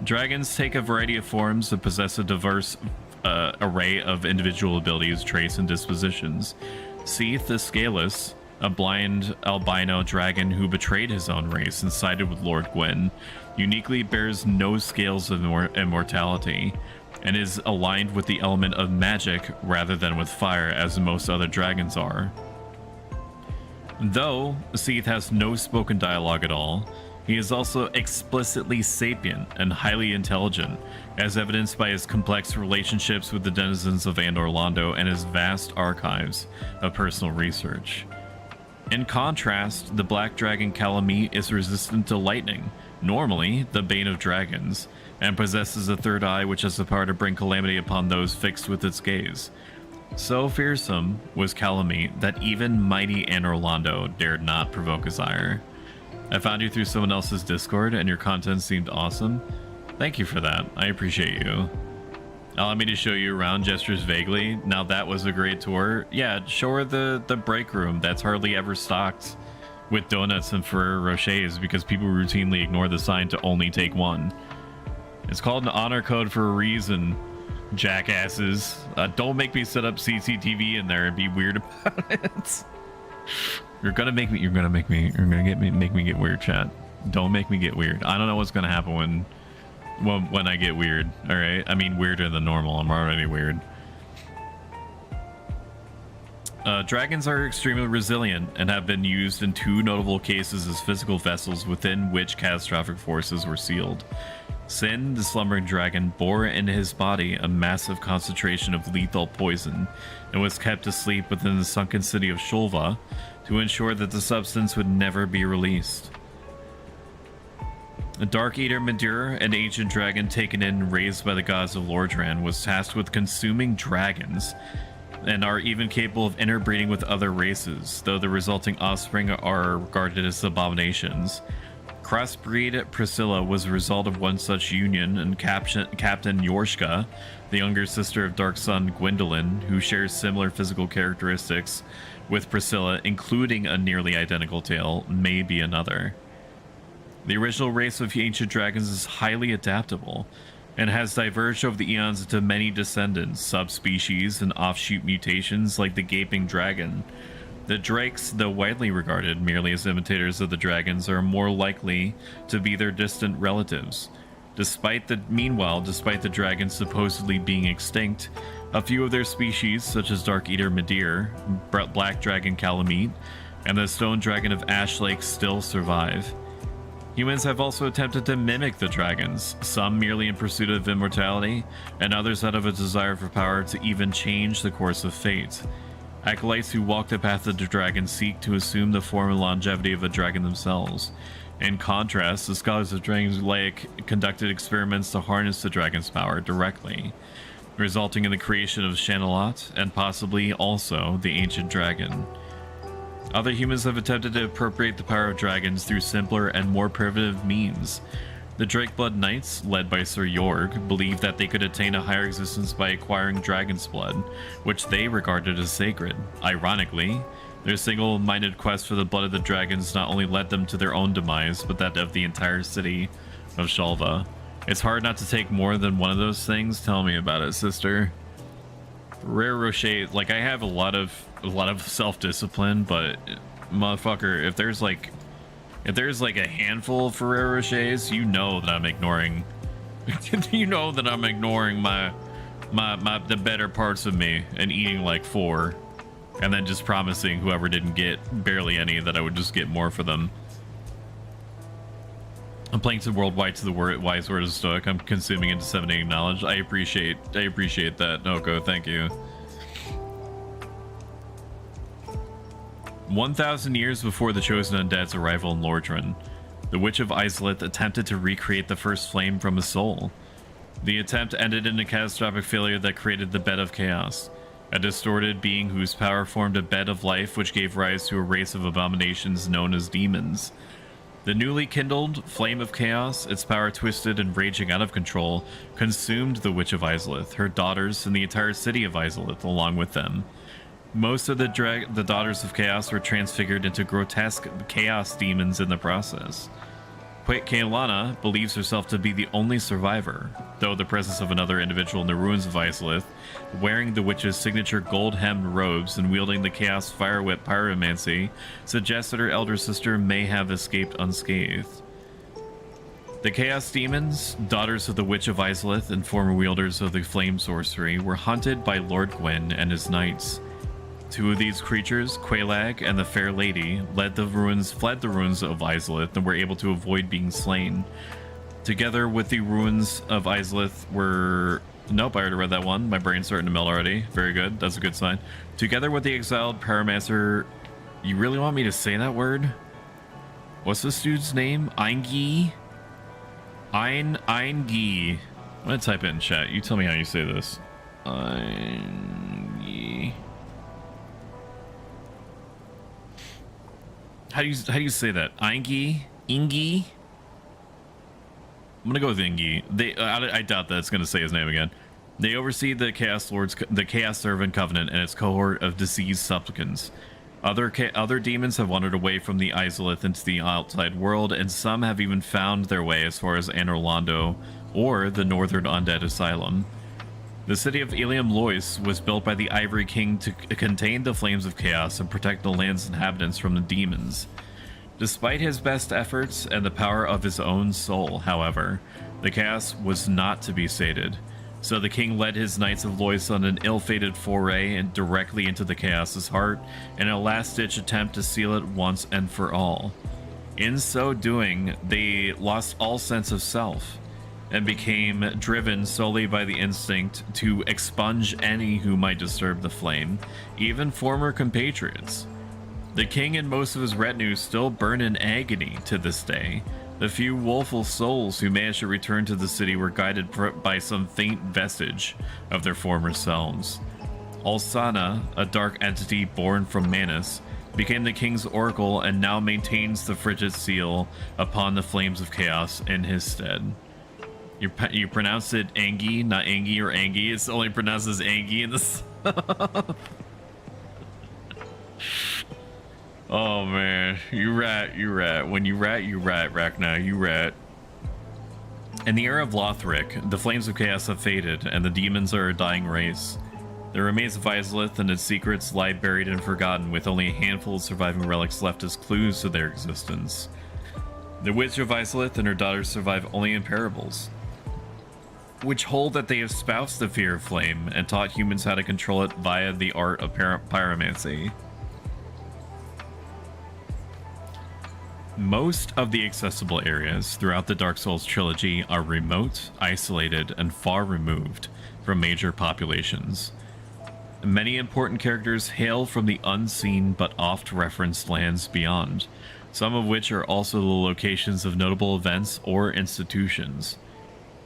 Dragons take a variety of forms and possess a diverse array of individual abilities, traits, and dispositions. Seath the Scaleless, a blind albino dragon who betrayed his own race and sided with Lord Gwyn, uniquely bears no scales of immortality, and is aligned with the element of magic rather than with fire, as most other dragons are. Though Seath has no spoken dialogue at all, he is also explicitly sapient and highly intelligent, as evidenced by his complex relationships with the denizens of Andor Londo and his vast archives of personal research. In contrast, the black dragon Calamite is resistant to lightning, normally the bane of dragons, and possesses a third eye which has the power to bring calamity upon those fixed with its gaze. So fearsome was Calamite that even mighty Andor Londo dared not provoke his ire. I found you through someone else's Discord and your content seemed awesome. Thank you for that. I appreciate you. Allow me to show you around, gestures vaguely. Now that was a great tour. Yeah, show her the break room that's hardly ever stocked with donuts and Ferrero Rochers because people routinely ignore the sign to only take one. It's called an honor code for a reason, jackasses. Don't make me set up CCTV in there and be weird about it. You're gonna make me get weird, chat. Don't make me get weird. I don't know what's gonna happen when I get weird. All right, I mean weirder than normal. I'm already weird. Dragons are extremely resilient and have been used in 2 notable cases as physical vessels within which catastrophic forces were sealed. Sin, the slumbering dragon, bore in his body a massive concentration of lethal poison and was kept asleep within the sunken city of Shulva to ensure that the substance would never be released. The Dark Eater Madur, an ancient dragon taken in and raised by the gods of Lordran, was tasked with consuming dragons and are even capable of interbreeding with other races, though the resulting offspring are regarded as abominations. Crossbreed Priscilla was the result of one such union, and Captain Yorshka, the younger sister of Dark Sun Gwendolyn, who shares similar physical characteristics with Priscilla, including a nearly identical tail, may be another. The original race of ancient dragons is highly adaptable and has diverged over the eons into many descendants, subspecies, and offshoot mutations like the Gaping Dragon. The Drakes, though widely regarded merely as imitators of the dragons, are more likely to be their distant relatives. Meanwhile, despite the dragons supposedly being extinct, a few of their species, such as Dark Eater Madir, Black Dragon Calamite, and the Stone Dragon of Ash Lake still survive. Humans have also attempted to mimic the dragons, some merely in pursuit of immortality, and others out of a desire for power to even change the course of fate. Acolytes who walk the path of the dragon seek to assume the form and longevity of a dragon themselves. In contrast, the Scholars of Dragon's Lake conducted experiments to harness the dragon's power directly, resulting in the creation of Shanalot and possibly also the Ancient Dragon. Other humans have attempted to appropriate the power of dragons through simpler and more primitive means. The Drakeblood Knights, led by Sir Yorg, believed that they could attain a higher existence by acquiring dragon's blood, which they regarded as sacred. Ironically, their single-minded quest for the blood of the dragons not only led them to their own demise, but that of the entire city of Shalva. It's hard not to take more than one of those things. Tell me about it, sister. Rare Rocher, like, I have a lot of self-discipline, but motherfucker, if there's like a handful of Ferrero Rochers, you know that I'm ignoring you know that I'm ignoring the better parts of me and eating like 4, and then just promising whoever didn't get barely any that I would just get more for them. I'm playing to worldwide to the wise word of Stoic. I'm consuming and disseminating knowledge. I appreciate that, Noko. Thank you. 1,000 years before the Chosen Undead's arrival in Lordran, the Witch of Izalith attempted to recreate the first flame from a soul. The attempt ended in a catastrophic failure that created the Bed of Chaos, a distorted being whose power formed a bed of life which gave rise to a race of abominations known as demons. The newly kindled Flame of Chaos, its power twisted and raging out of control, consumed the Witch of Izalith, her daughters, and the entire city of Izalith along with them. Most of the Daughters of Chaos were transfigured into grotesque chaos demons in the process. Kaelana believes herself to be the only survivor, though the presence of another individual in the ruins of Izalith, wearing the witch's signature gold-hemmed robes and wielding the Chaos Fire Whip pyromancy, suggests that her elder sister may have escaped unscathed. The Chaos Demons, daughters of the Witch of Izalith and former wielders of the Flame Sorcery, were hunted by Lord Gwyn and his knights. Two of these creatures, Quelaag and the Fair Lady, fled the ruins of Izalith and were able to avoid being slain. Together with the ruins of Izalith were... Nope, I already read that one. My brain's starting to melt already. Very good. That's a good sign. Together with the exiled Pyromancer... You really want me to say that word? What's this dude's name? Eingi? Eingi. I'm gonna type it in chat. You tell me how you say this. Eingi. How do you say that? Eingi? Ingi? I'm gonna go with Ingi. I doubt that's gonna say his name again. They oversee the Chaos Servant Covenant and its cohort of deceased supplicants. Other demons have wandered away from the Izalith into the outside world, and some have even found their way as far as Anor Londo or the Northern Undead Asylum. The city of Ilium Lois was built by the Ivory King to contain the flames of chaos and protect the land's inhabitants from the demons. Despite his best efforts and the power of his own soul, however, the chaos was not to be sated. So the king led his knights of Lois on an ill-fated foray and directly into the chaos's heart in a last-ditch attempt to seal it once and for all. In so doing, they lost all sense of self and became driven solely by the instinct to expunge any who might disturb the flame, even former compatriots. The king and most of his retinue still burn in agony to this day. The few woeful souls who managed to return to the city were guided by some faint vestige of their former selves. Alsana, a dark entity born from Manus, became the king's oracle and now maintains the frigid seal upon the flames of chaos in his stead. You pronounce it Angi, not Angi or Angi. It's only pronounced as Angi in this. Oh man, you rat. When you rat, Rachna, you rat. In the era of Lothric, the flames of chaos have faded, and the demons are a dying race. The remains of Izalith and its secrets lie buried and forgotten, with only a handful of surviving relics left as clues to their existence. The Witch of Izalith and her daughters survive only in parables, which hold that they have espoused the fear of flame and taught humans how to control it via the art of pyromancy. Most of the accessible areas throughout the Dark Souls trilogy are remote, isolated, and far removed from major populations. Many important characters hail from the unseen but oft-referenced lands beyond, some of which are also the locations of notable events or institutions.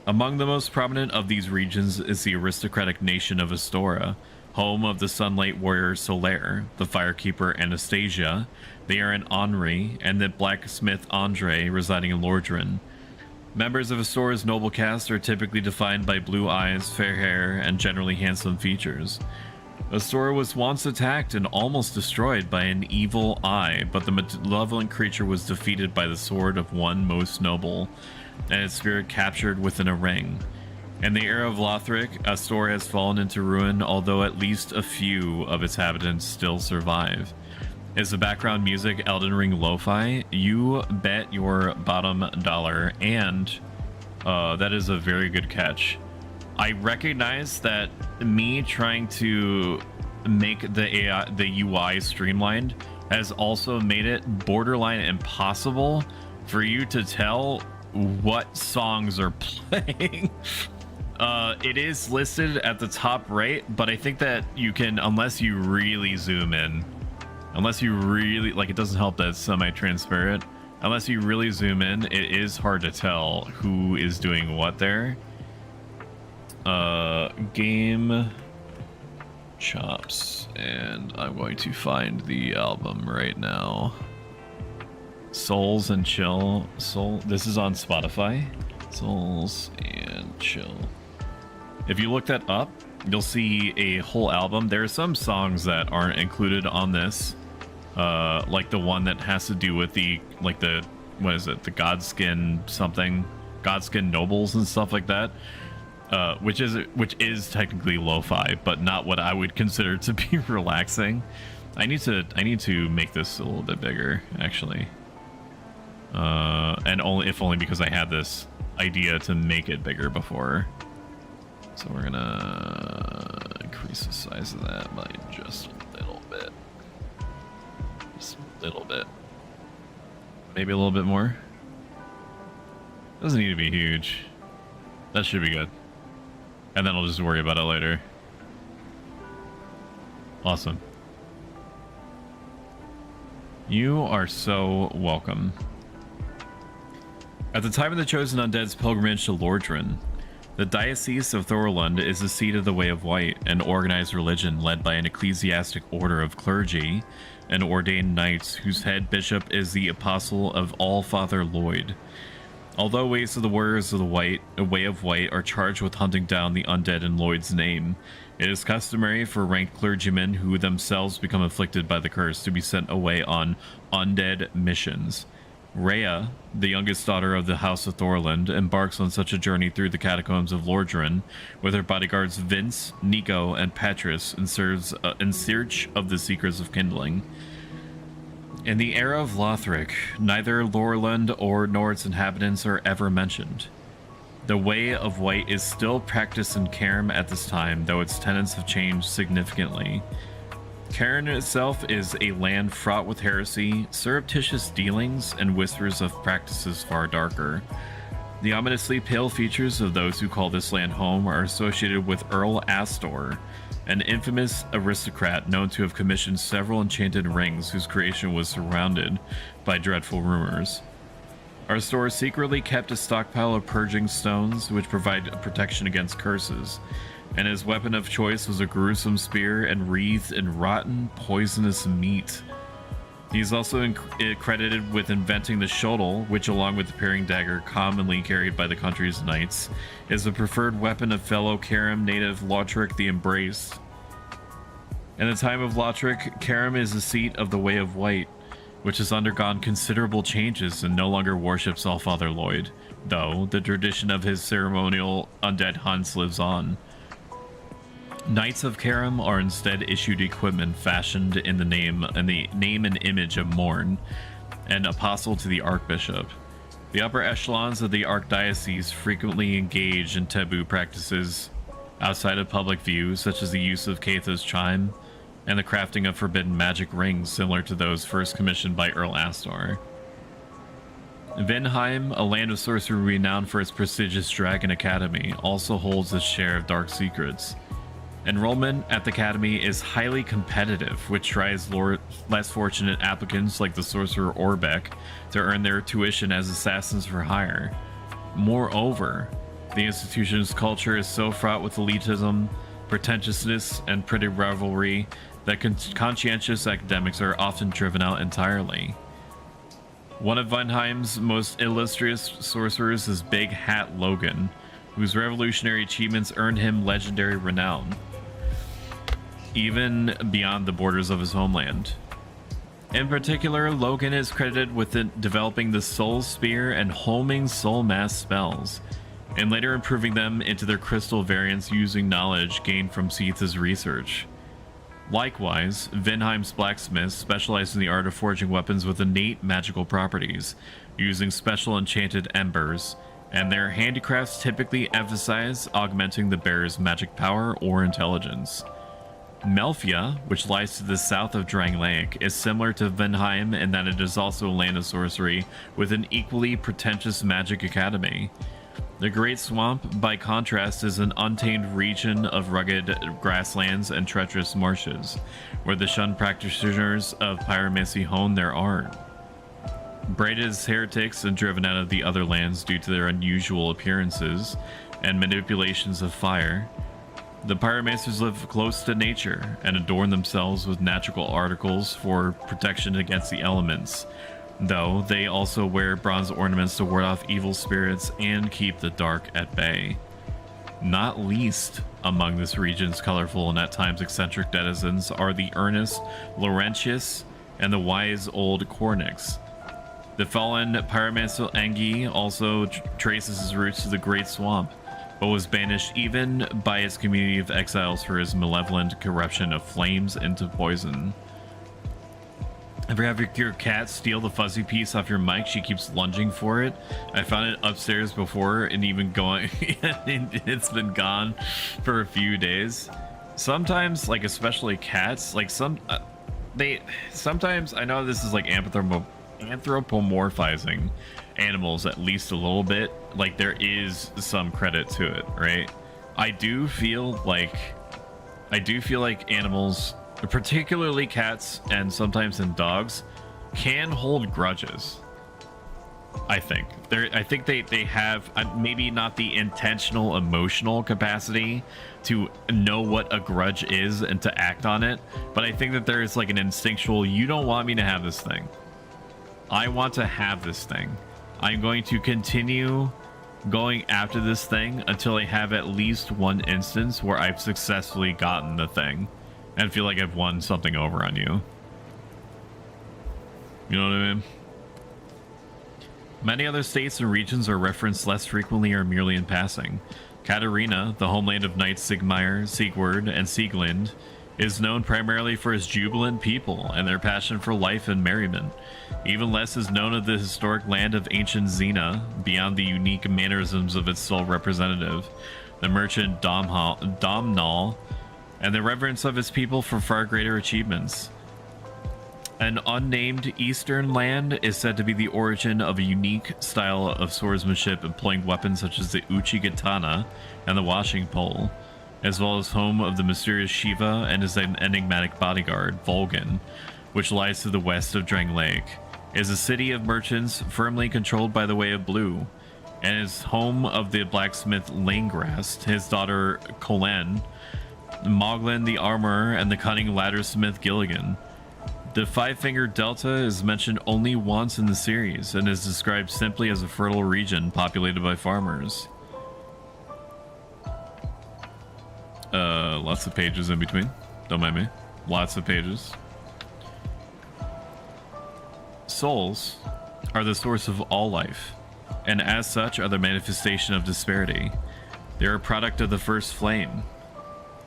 Among the most prominent of these regions is the aristocratic nation of Astora, home of the Sunlight Warrior Solaire, the Firekeeper Anastasia, the Aaron Henri, and the blacksmith Andre residing in Lordran. Members of Astora's noble caste are typically defined by blue eyes, fair hair, and generally handsome features. Astora was once attacked and almost destroyed by an evil eye, but the malevolent creature was defeated by the sword of one most noble, and its spirit captured within a ring. In the era of Lothric, Astora has fallen into ruin, although at least a few of its inhabitants still survive. Is the background music Elden Ring lo-fi? You bet your bottom dollar, and that is a very good catch. I recognize that me trying to make the UI streamlined has also made it borderline impossible for you to tell what songs are playing. It is listed at the top right, but I think that you can, unless you really zoom in, unless you really, like, it doesn't help that it's semi-transparent. Unless you really zoom in, it is hard to tell who is doing what there. Game chops, and I'm going to find the album right now. Souls and Chill. This is on Spotify. Souls and Chill. If you look that up, you'll see a whole album. There are some songs that aren't included on this, like the one that has to do with the what is it, the Godskin something, Godskin Nobles and stuff like that, which is technically lo-fi, but not what I would consider to be relaxing. I need to make this a little bit bigger, actually. And only because I had this idea to make it bigger before. So we're gonna increase the size of that by just a little bit. Just a little bit. Maybe a little bit more. Doesn't need to be huge. That should be good. And then I'll just worry about it later. Awesome. You are so welcome. At the time of the Chosen Undead's pilgrimage to Lordran, the Diocese of Thorlund is the seat of the Way of White, an organized religion led by an ecclesiastic order of clergy and ordained knights whose head bishop is the Apostle of All-Father Lloyd. Although ways of the Warriors of the Way of White are charged with hunting down the undead in Lloyd's name, it is customary for ranked clergymen who themselves become afflicted by the curse to be sent away on undead missions. Rhea, the youngest daughter of the House of Thorland, embarks on such a journey through the catacombs of Lordran with her bodyguards Vince, Nico, and Patris in search of the Secrets of Kindling. In the era of Lothric, neither Lorland nor its inhabitants are ever mentioned. The Way of White is still practiced in Cairn at this time, though its tenets have changed significantly. Cairn itself is a land fraught with heresy, surreptitious dealings, and whispers of practices far darker. The ominously pale features of those who call this land home are associated with Earl Astor, an infamous aristocrat known to have commissioned several enchanted rings whose creation was surrounded by dreadful rumors. Astor secretly kept a stockpile of purging stones which provide protection against curses, and his weapon of choice was a gruesome spear and wreathed in rotten, poisonous meat. He is also credited with inventing the shuttle, which, along with the parrying dagger commonly carried by the country's knights, is the preferred weapon of fellow Cairn native Lothric the Embraced. In the time of Lothric, Cairn is the seat of the Way of White, which has undergone considerable changes and no longer worships Allfather Lloyd, though the tradition of his ceremonial undead hunts lives on. Knights of Cairn are instead issued equipment fashioned in the name and image of Morn, an apostle to the Archbishop. The upper echelons of the Archdiocese frequently engage in taboo practices outside of public view, such as the use of Catha's chime and the crafting of forbidden magic rings similar to those first commissioned by Earl Astor. Vinheim, a land of sorcery renowned for its prestigious Dragon Academy, also holds its share of dark secrets. Enrollment at the Academy is highly competitive, which tries less fortunate applicants like the sorcerer Orbeck to earn their tuition as assassins for hire. Moreover, the institution's culture is so fraught with elitism, pretentiousness, and petty rivalry that conscientious academics are often driven out entirely. One of Vinheim's most illustrious sorcerers is Big Hat Logan, whose revolutionary achievements earned him legendary renown, even beyond the borders of his homeland. In particular, Logan is credited with developing the Soul Spear and Homing Soul Mass spells, and later improving them into their crystal variants using knowledge gained from Seath's research. Likewise, Vinheim's blacksmiths specialize in the art of forging weapons with innate magical properties, using special enchanted embers, and their handicrafts typically emphasize augmenting the bearer's magic power or intelligence. Melfia, which lies to the south of Drangleic, is similar to Vinheim in that it is also a land of sorcery with an equally pretentious magic academy. The Great Swamp, by contrast, is an untamed region of rugged grasslands and treacherous marshes, where the shunned practitioners of pyromancy hone their art. Braided as heretics and driven out of the other lands due to their unusual appearances and manipulations of fire, the pyromancers live close to nature and adorn themselves with magical articles for protection against the elements, though they also wear bronze ornaments to ward off evil spirits and keep the dark at bay. Not least among this region's colorful and at times eccentric denizens are the earnest Laurentius and the wise old Cornix. The fallen pyromancer Engi also traces his roots to the Great Swamp, but was banished even by its community of exiles for his malevolent corruption of flames into poison. Ever have your cat steal the fuzzy piece off your mic? She keeps lunging for it. I found it upstairs before and even going, it's been gone for a few days. Sometimes, like especially cats, like sometimes, I know this is like anthropomorphizing animals at least a little bit. Like there is some credit to it, right? I do feel like animals, particularly cats and sometimes in dogs, can hold grudges. I think they have maybe not the intentional emotional capacity to know what a grudge is and to act on it, but I think that there is like an instinctual, you don't want me to have this thing, I want to have this thing, I'm going to continue going after this thing until I have at least one instance where I've successfully gotten the thing and feel like I've won something over on you. You know what I mean? Many other states and regions are referenced less frequently or merely in passing. Katarina, the homeland of knights Sigmar, Sigurd, and Sieglind, is known primarily for its jubilant people and their passion for life and merriment. Even less is known of the historic land of ancient Xena, beyond the unique mannerisms of its sole representative, the merchant Domnall, and the reverence of its people for far greater achievements. An unnamed eastern land is said to be the origin of a unique style of swordsmanship employing weapons such as the Uchigatana and the washing pole, as well as home of the mysterious Shiva and his enigmatic bodyguard, Volgan, which lies to the west of Drang Lake. It is a city of merchants firmly controlled by the Way of Blue, and is home of the blacksmith Langrast, his daughter Colen, Moglin the armorer, and the cunning laddersmith Gilligan. The Five-Fingered Delta is mentioned only once in the series and is described simply as a fertile region populated by farmers. Lots of pages in between. Don't mind me. Lots of pages. Souls are the source of all life, and as such are the manifestation of disparity. They are a product of the first flame,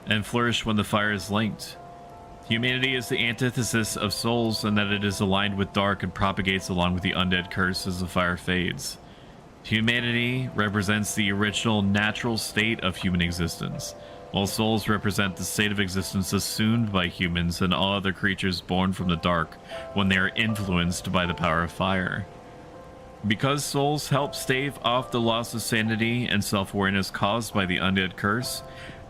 and flourish when the fire is linked. Humanity is the antithesis of souls in that it is aligned with dark and propagates along with the undead curse as the fire fades. Humanity represents the original natural state of human existence, while souls represent the state of existence assumed by humans and all other creatures born from the dark when they are influenced by the power of fire. Because souls help stave off the loss of sanity and self-awareness caused by the undead curse,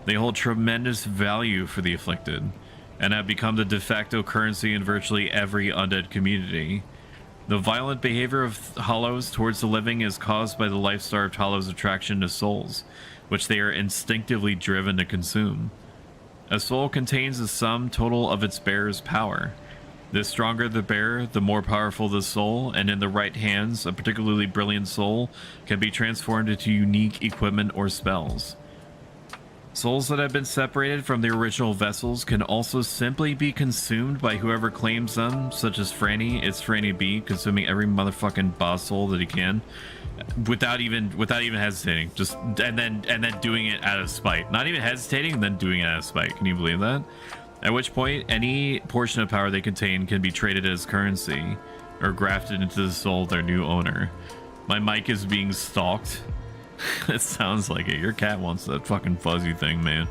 they hold tremendous value for the afflicted, and have become the de facto currency in virtually every undead community. The violent behavior of hollows towards the living is caused by the life-starved hollows' attraction to souls, which they are instinctively driven to consume. A soul contains the sum total of its bearer's power. The stronger the bearer, the more powerful the soul, and in the right hands, a particularly brilliant soul can be transformed into unique equipment or spells. Souls that have been separated from the original vessels can also simply be consumed by whoever claims them, such as Franny. It's Franny B, consuming every motherfucking boss soul that he can, without even hesitating. Just and then doing it out of spite. Not even hesitating, and then doing it out of spite. Can you believe that? At which point, any portion of power they contain can be traded as currency, or grafted into the soul of their new owner. My mic is being stalked. It sounds like it. Your cat wants that fucking fuzzy thing, man.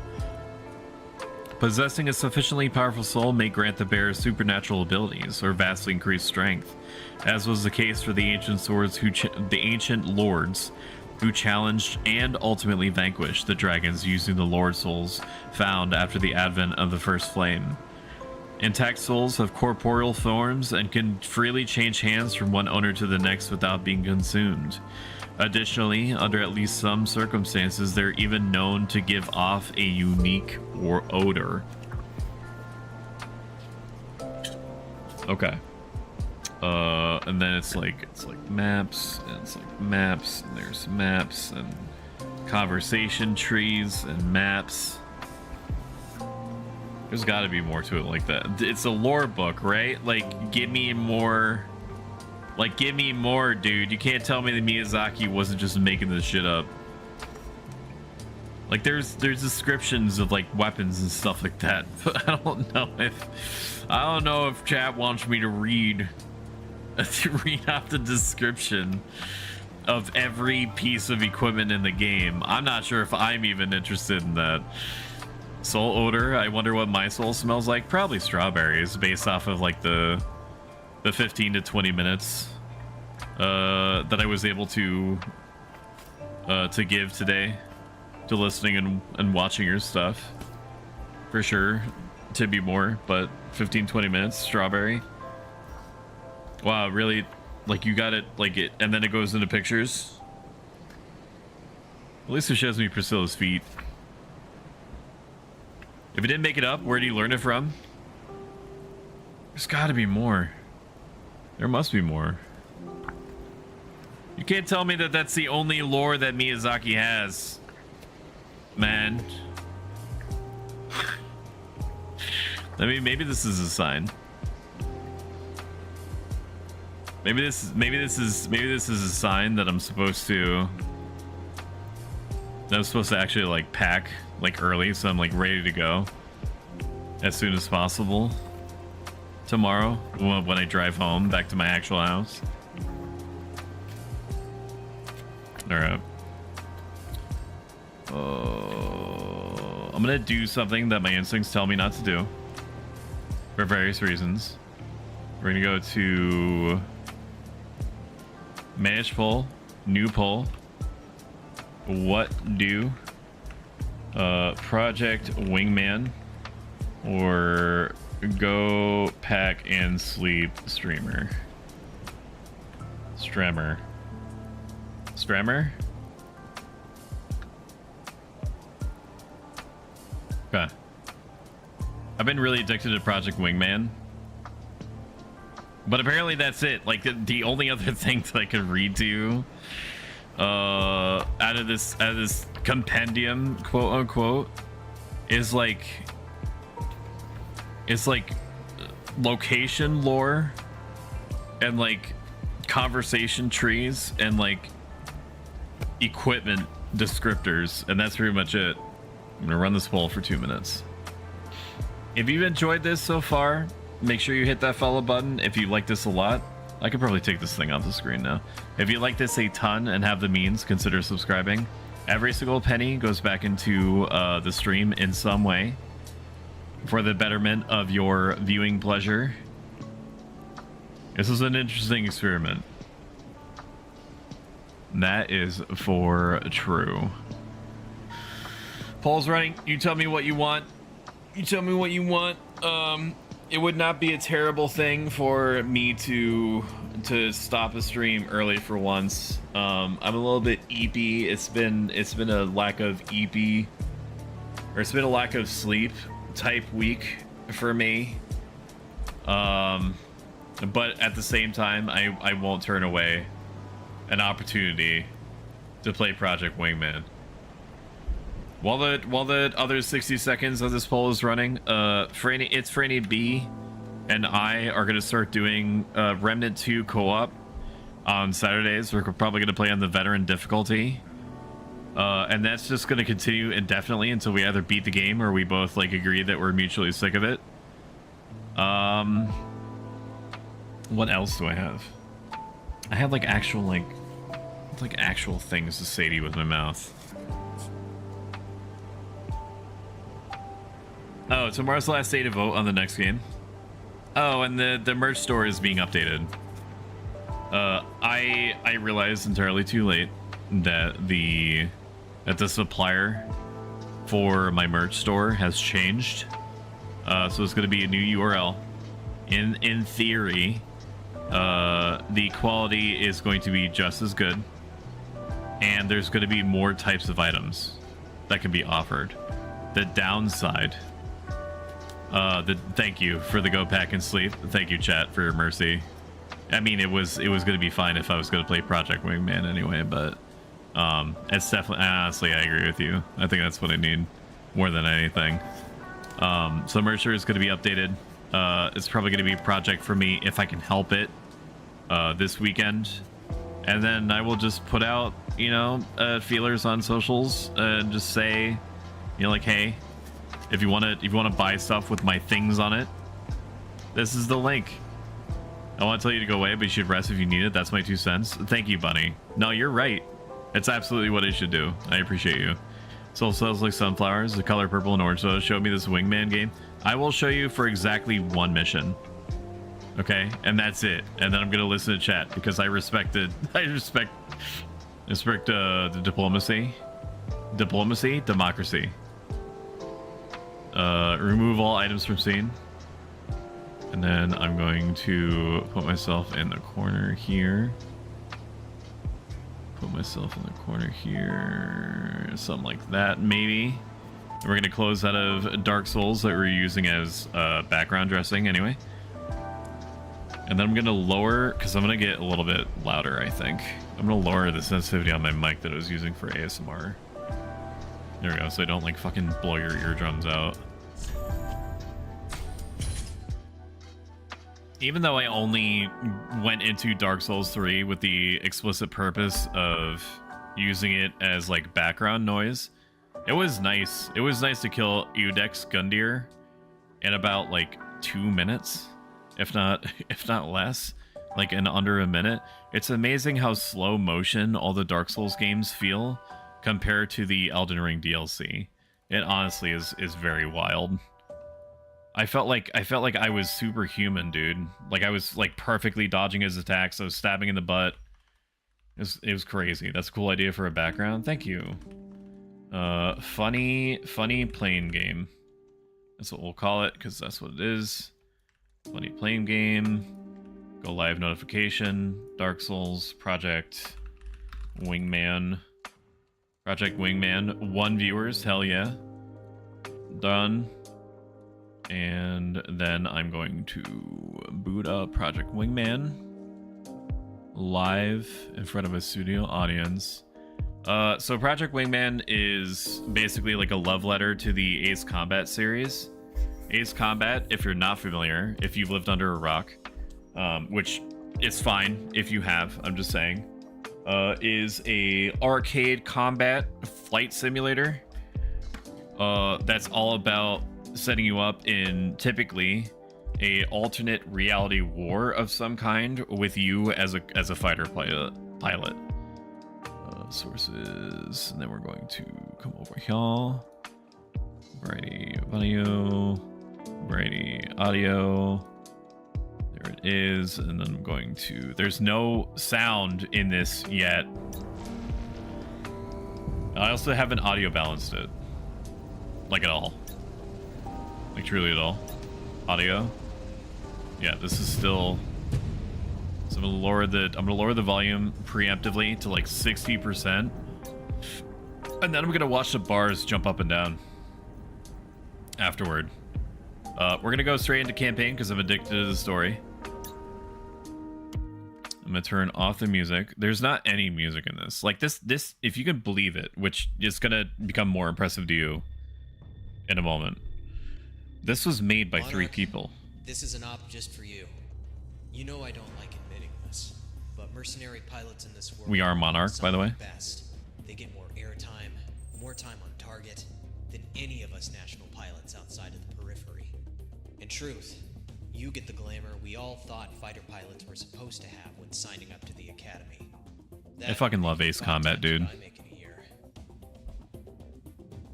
Possessing a sufficiently powerful soul may grant the bearer supernatural abilities or vastly increased strength, as was the case for the ancient lords who challenged and ultimately vanquished the dragons using the Lord souls found after the advent of the first flame. Intact souls have corporeal forms and can freely change hands from one owner to the next without being consumed. Additionally, under at least some circumstances, they're even known to give off a unique odor. Okay. And then it's like maps, and it's like maps, and there's maps, and conversation trees, and maps. There's got to be more to it like that. It's a lore book, right? Like, give me more. Like, give me more, dude. You can't tell me that Miyazaki wasn't just making this shit up. Like there's descriptions of like weapons and stuff like that, but I don't know if chat wants me to read out the description of every piece of equipment in the game. I'm not sure if I'm even interested in that. Soul odor, I wonder what my soul smells like. Probably strawberries, based off of like the 15 to 20 minutes that I was able to give today to listening and watching your stuff. For sure to be more, but 15-20 minutes strawberry. Wow, really? Like you got it, like it, and then it goes into pictures. At least it shows me Priscilla's feet. If you didn't make it up, where do you learn it from? There's got to be more. There must be more. You can't tell me that that's the only lore that Miyazaki has, man. I mean, maybe this is a sign. Maybe this is a sign that I'm supposed to actually like pack like early, so I'm like ready to go as soon as possible tomorrow when I drive home back to my actual house. All right. I'm gonna do something that my instincts tell me not to do for various reasons. We're gonna go to manage poll, new poll. What do Project Wingman or go pack and sleep streamer? Strammer. Okay. I've been really addicted to Project Wingman, but apparently that's it. Like the only other thing that I could read to you out of this compendium, quote unquote, is like location lore and like conversation trees and like equipment descriptors, and that's pretty much it. I'm gonna run this poll for 2 minutes. If you've enjoyed this so far, make sure you hit that follow button. If you like this a lot, I could probably take this thing off the screen now. If you like this a ton and have the means, consider subscribing. Every single penny goes back into the stream in some way for the betterment of your viewing pleasure. This is an interesting experiment. That is for true. Poll's running. You tell me what you want. It would not be a terrible thing for me to stop a stream early for once. I'm a little bit eepy. It's been a lack of eepy, or it's been a lack of sleep type week for me. But at the same time, I won't turn away an opportunity to play Project Wingman. While the other 60 seconds of this poll is running, Franny B and I are gonna start doing Remnant 2 co-op on Saturdays. We're probably gonna play on the veteran difficulty, and that's just gonna continue indefinitely until we either beat the game or we both like agree that we're mutually sick of it. What else do I have? I have like actual things to say to you with my mouth. Oh, tomorrow's the last day to vote on the next game. Oh, and the merch store is being updated. I realized entirely too late that the supplier for my merch store has changed. So it's going to be a new URL. In theory, the quality is going to be just as good, and there's going to be more types of items that can be offered. The downside. Thank you for the go pack and sleep. Thank you, chat, for your mercy. I mean, it was gonna be fine if I was gonna play Project Wingman anyway, but it's definitely, honestly, I agree with you. I think that's what I need more than anything. So Mercer is gonna be updated. It's probably gonna be a project for me if I can help it this weekend, and then I will just put out you know, feelers on socials and just say, you know, like, hey, if you want to buy stuff with my things on it, this is the link. I want to tell you to go away, but you should rest if you need it. That's my 2 cents. Thank you, Bunny. No, you're right. It's absolutely what it should do. I appreciate you. Soul smells like sunflowers. The color purple and orange. So show me this wingman game. I will show you for exactly 1 mission. Okay, and that's it. And then I'm gonna listen to chat because I respect the diplomacy. Democracy. Remove all items from scene. And then I'm going to put myself in the corner here. Put myself in the corner here. Something like that, maybe. And we're going to close out of Dark Souls that we're using as background dressing anyway. And then I'm going to lower, because I'm going to get a little bit louder, I think. I'm going to lower the sensitivity on my mic that I was using for ASMR. There we go, so I don't like fucking blow your eardrums out. Even though I only went into Dark Souls 3 with the explicit purpose of using it as like background noise, it was nice. It was nice to kill Udex Gundyr in about like 2 minutes, if not less, like in under a minute. It's amazing how slow motion all the Dark Souls games feel compared to the Elden Ring DLC. It honestly is very wild. I felt like I was superhuman, dude. Like I was like perfectly dodging his attacks. I was stabbing in the butt. It was crazy. That's a cool idea for a background. Thank you. Funny playing game. That's what we'll call it because that's what it is. Funny playing game. Go live notification. Dark Souls Project Wingman. Project Wingman. 1 viewers. Hell yeah. Done. And then I'm going to boot up Project Wingman live in front of a studio audience. So Project Wingman is basically like a love letter to the Ace Combat series. Ace Combat, if you're not familiar, if you've lived under a rock, which is fine if you have, I'm just saying, is a arcade combat flight simulator. That's all about setting you up in typically a alternate reality war of some kind with you as a fighter pilot. Sources, and then we're going to come over here. Variety audio. There it is, and then I'm going to. There's no sound in this yet. I also haven't audio balanced it, like at all. Like truly at all. Audio. Yeah, this is still. So I'm gonna lower the volume preemptively to like 60%. And then I'm gonna watch the bars jump up and down afterward. We're gonna go straight into campaign because I'm addicted to the story. I'm gonna turn off the music. There's not any music in this. Like this, if you can believe it, which is gonna become more impressive to you in a moment. This was made by 3 people. This is an op just for you. You know I don't like admitting this, but mercenary pilots in this world. We are Monarch, by the way. Best. They get more airtime, more time on target than any of us national pilots outside of the periphery. In truth, you get the glamour we all thought fighter pilots were supposed to have when signing up to the academy. I fucking love Ace Combat, dude.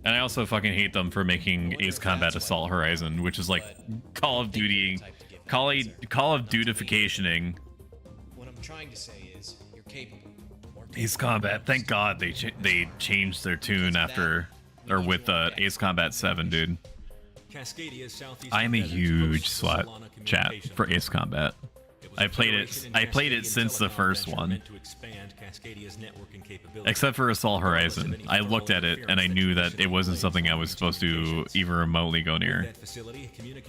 And I also fucking hate them for making Ace Combat Assault Horizon, which is like Call of Duty, Call of Duty-ficationing. What I'm trying to say is, you're capable. Ace Combat, thank God they changed their tune after, or with Ace Combat 7, dude. I am a huge slut chat for Ace Combat. I played it since the first one. Except for Assault Horizon. I looked at it and I knew that it wasn't something I was supposed to even remotely go near,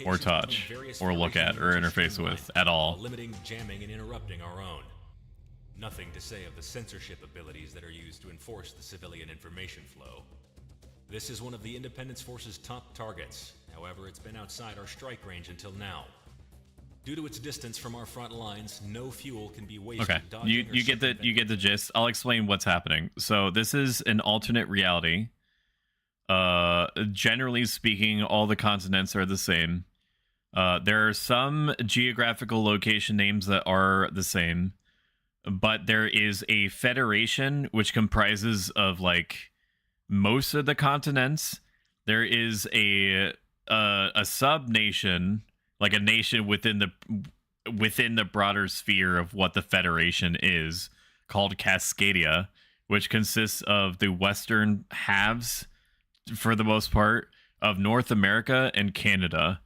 or touch, or look at, or interface with at all. Limiting, jamming, and interrupting our own. Nothing to say of the censorship abilities that are used to enforce the civilian information flow. This is one of the Independence Force's top targets. However, it's been outside our strike range until now. Due to its distance from our front lines, no fuel can be wasted. Okay, you get the gist. I'll explain what's happening. So this is an alternate reality. Generally speaking, all the continents are the same. There are some geographical location names that are the same, but there is a federation which comprises of like most of the continents. There is a sub nation, like a nation within the broader sphere of what the federation is, called Cascadia, which consists of the western halves, for the most part, of North America and Canada.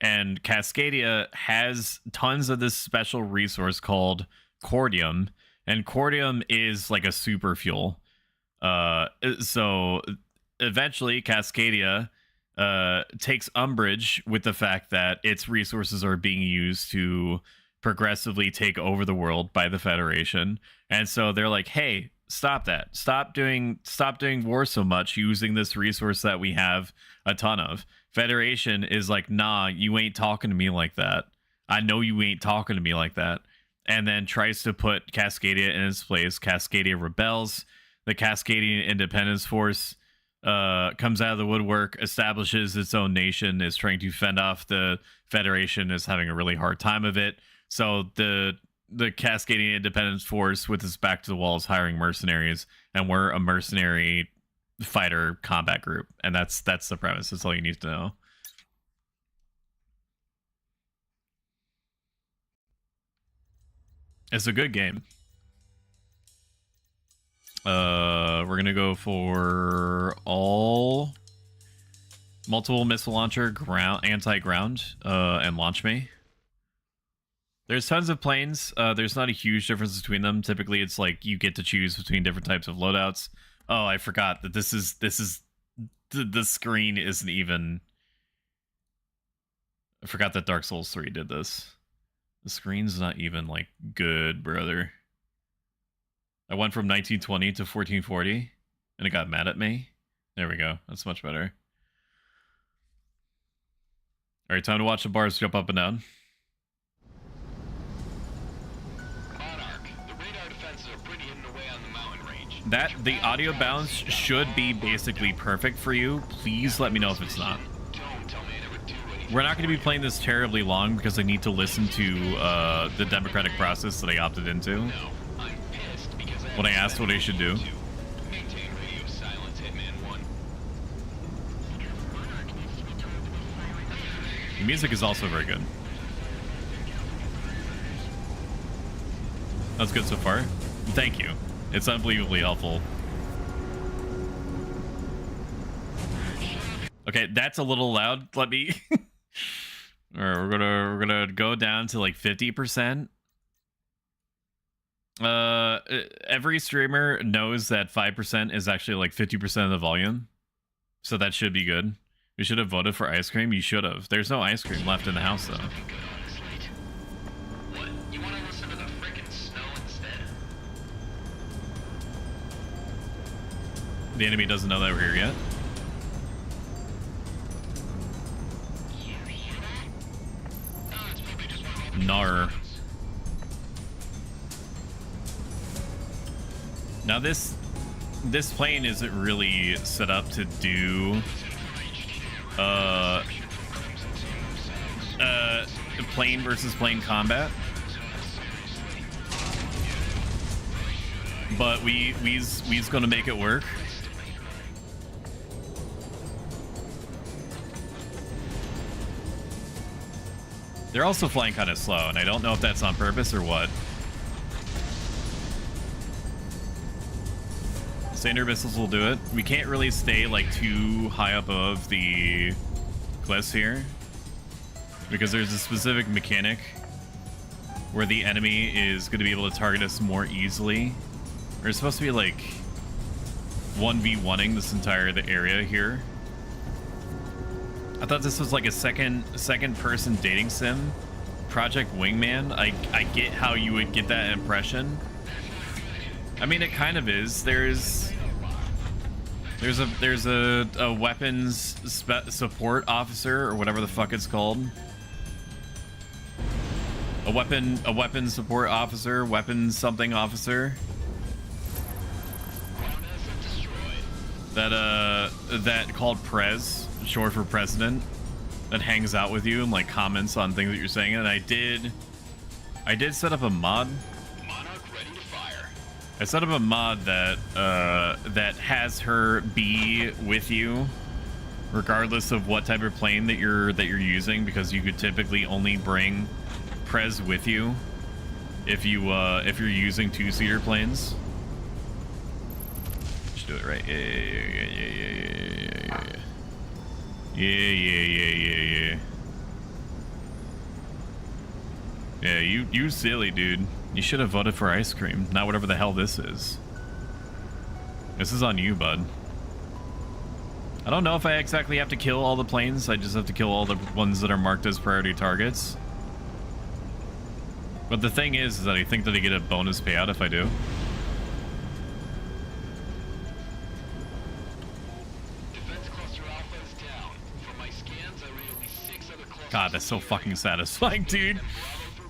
And Cascadia has tons of this special resource called cordium, and cordium is like a super fuel. So eventually Cascadia takes umbrage with the fact that its resources are being used to progressively take over the world by the Federation. And so they're like, hey, stop that. Stop doing war so much using this resource that we have a ton of. Federation is like, nah, you ain't talking to me like that. I know you ain't talking to me like that. And then tries to put Cascadia in its place. Cascadia rebels. The Cascadian Independence Force comes out of the woodwork, establishes its own nation, is trying to fend off the Federation, is having a really hard time of it. So the Cascadian Independence Force, with its back to the wall, is hiring mercenaries, and we're a mercenary fighter combat group, and that's the premise. That's all you need to know. It's a good game. We're gonna go for all multiple missile launcher, ground, anti-ground, and launch me. There's tons of planes. There's not a huge difference between them. Typically, it's like you get to choose between different types of loadouts. Oh, I forgot that this is the screen isn't even. I forgot that Dark Souls 3 did this. The screen's not even like good, brother. I went from 1920 to 1440, and it got mad at me. There we go. That's much better. All right, time to watch the bars jump up and down. That the audio balance should be basically perfect for you. Please let me know if it's not. We're not going to be playing this terribly long because I need to listen to the democratic process that I opted into when I asked what I should do. The music is also very good. That's good so far. Thank you. It's unbelievably helpful. Okay, that's a little loud. Let me. All right, we're gonna go down to like 50%. Every streamer knows that 5% is actually like 50% of the volume, so that should be good. We should have voted for ice cream. You should have. There's no ice cream left in the house though. What? You want to listen to the frickin' snow instead? The enemy doesn't know that we're here yet. Nar. Now this plane isn't really set up to do plane versus plane combat, but we's gonna make it work. They're also flying kind of slow, and I don't know if that's on purpose or what. Standard missiles will do it. We can't really stay like too high above the cliffs here because there's a specific mechanic where the enemy is going to be able to target us more easily. We're supposed to be like 1v1ing this entire area here. I thought this was like a second person dating sim, Project Wingman. I get how you would get that impression. I mean, it kind of is. There's a weapons support officer or whatever the fuck it's called. A weapon support officer, weapons something officer. That called Prez, short for president, that hangs out with you and like comments on things that you're saying. And I did set up a mod. I set up a mod that that has her be with you regardless of what type of plane that you're using, because you could typically only bring Prez with you if you're using two-seater planes. Just do it right. Yeah. Yeah, you silly dude. You should have voted for ice cream, not whatever the hell this is. This is on you, bud. I don't know if I exactly have to kill all the planes. I just have to kill all the ones that are marked as priority targets. But the thing is that I think that I get a bonus payout if I do. God, that's so fucking satisfying, dude.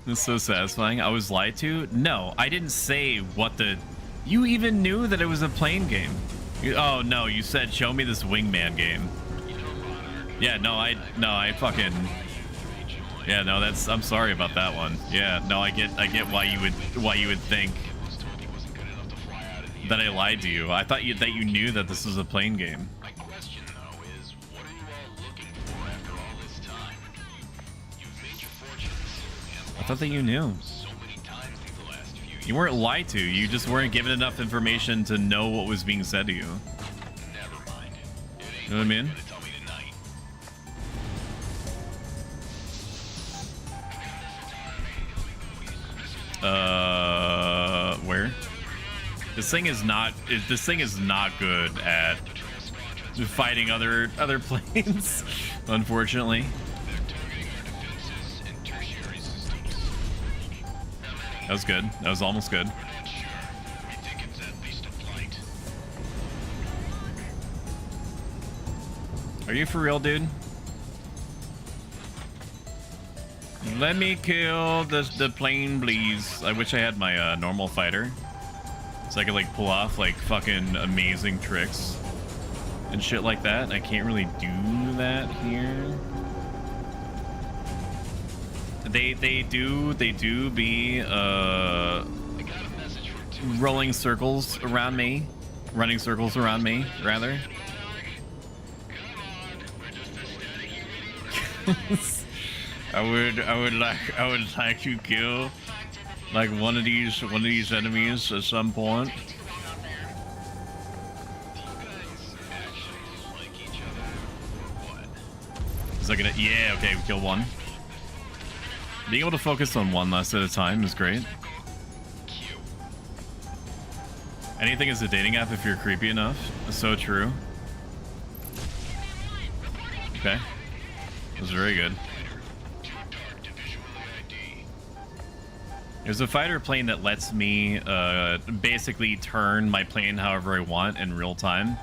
That's so satisfying. I was lied to? No, I didn't say what the... You even knew that it was a plane game. Oh, no, you said, show me this wingman game. Yeah, no, I fucking... Yeah, no, that's... I'm sorry about that one. Yeah, no, I get why you would think that I lied to you. I thought that you knew that this was a plane game. I thought that you knew. You weren't lied to. You just weren't given enough information to know what was being said to you. You know what I mean? Where? This thing is not good at fighting other planes, unfortunately. That was good. That was almost good. Are you for real, dude? Let me kill the plane, please. I wish I had my normal fighter, so I could like pull off like fucking amazing tricks and shit like that. I can't really do that here. They do be rolling circles around me, running circles around me, rather. I would like to kill like one of these enemies at some point. Is that gonna? Yeah, okay, we killed one. Being able to focus on one less at a time is great. Anything is a dating app if you're creepy enough. So true. Okay. That was very good. There's a fighter plane that lets me basically turn my plane however I want in real time.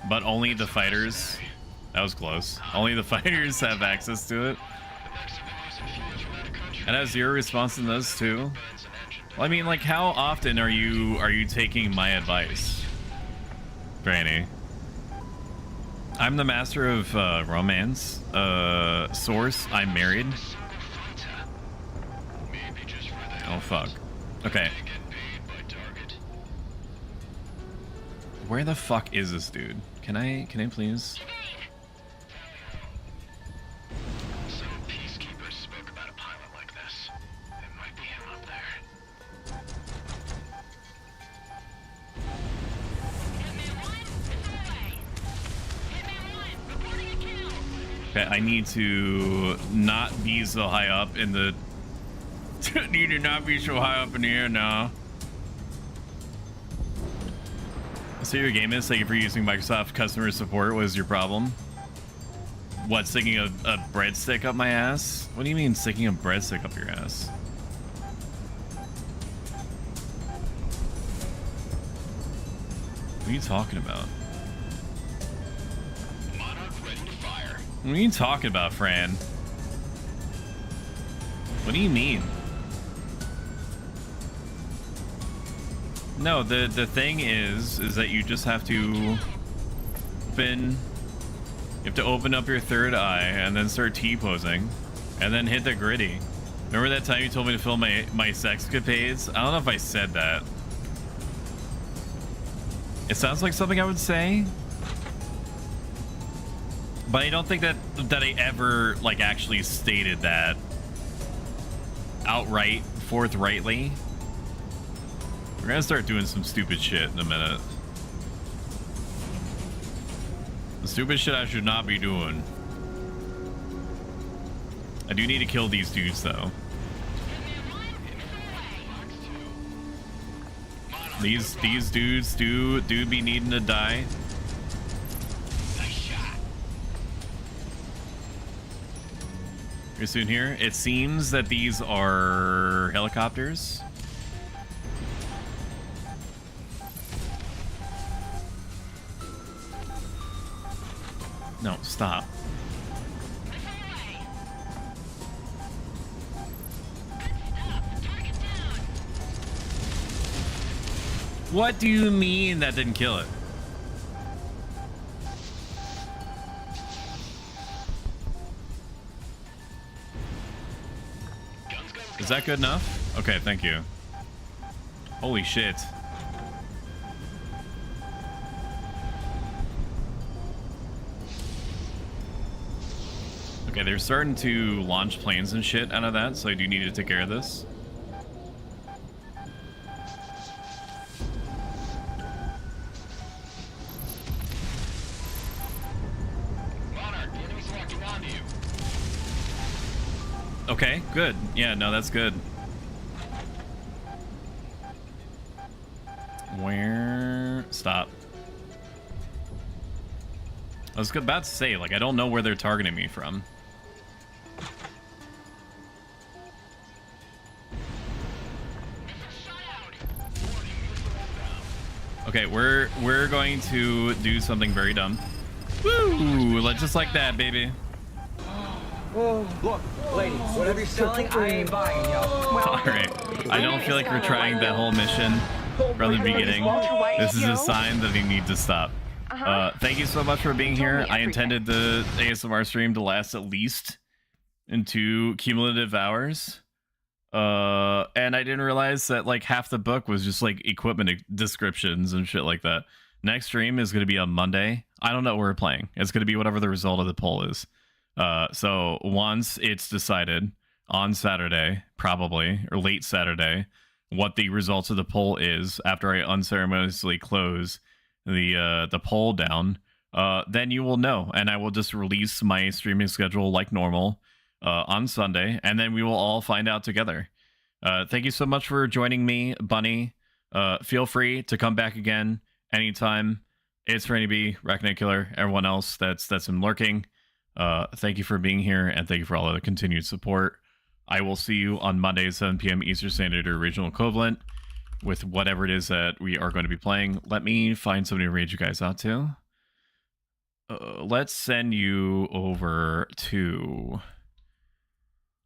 But only the fighters... That was close. Only the fighters have access to it. It has zero responsiveness too. Well, I mean, like, how often are you taking my advice, Granny? I'm the master of romance. Source, I'm married. Oh fuck. Okay. Where the fuck is this dude? Can I please? Okay, I need to not be so high up in the... need to not be so high up in the air now. So your game is, thank you for using Microsoft customer support. What is your problem? What, sticking a breadstick up my ass? What do you mean sticking a breadstick up your ass? What are you talking about? What are you talking about, Fran? What do you mean? No, the thing is that you just have to open. You have to open up your third eye and then start T-posing, and then hit the gritty. Remember that time you told me to film my sexcapades? I don't know if I said that. It sounds like something I would say, but I don't think that I ever like actually stated that outright, forthrightly. We're gonna start doing some stupid shit in a minute. The stupid shit I should not be doing. I do need to kill these dudes though. These dudes do be needing to die. Pretty soon here. It seems that these are helicopters. No, stop. What do you mean that didn't kill it? Is that good enough? Okay, thank you. Holy shit. Okay, they're starting to launch planes and shit out of that, so I do need to take care of this. Okay, good. Yeah, no, that's good. Where? Stop. I was about to say, like, I don't know where they're targeting me from. Okay, we're going to do something very dumb. Woo! Just like that, baby. Look, lady, whatever you're selling, I ain't buying, yo. All right. I don't feel like we're trying that whole mission from the beginning. This is a sign that we need to stop. Thank you so much for being here. I intended the ASMR stream to last at least in 2 cumulative hours. And I didn't realize that like half the book was just like equipment descriptions and shit like that. Next stream is going to be on Monday. I don't know what we're playing. It's going to be whatever the result of the poll is. So once it's decided on Saturday, probably, or late Saturday, what the results of the poll is after I unceremoniously close the poll down, then you will know, and I will just release my streaming schedule like normal on Sunday, and then we will all find out together. Thank you so much for joining me, Bunny. Feel free to come back again anytime. It's Rainy B, Reckoning Killer, everyone else that's been lurking. Thank you for being here, and thank you for all of the continued support. I will see you on Monday, 7 p.m. Eastern Standard or regional equivalent with whatever it is that we are going to be playing. Let me find somebody to raid you guys out to. Let's send you over to...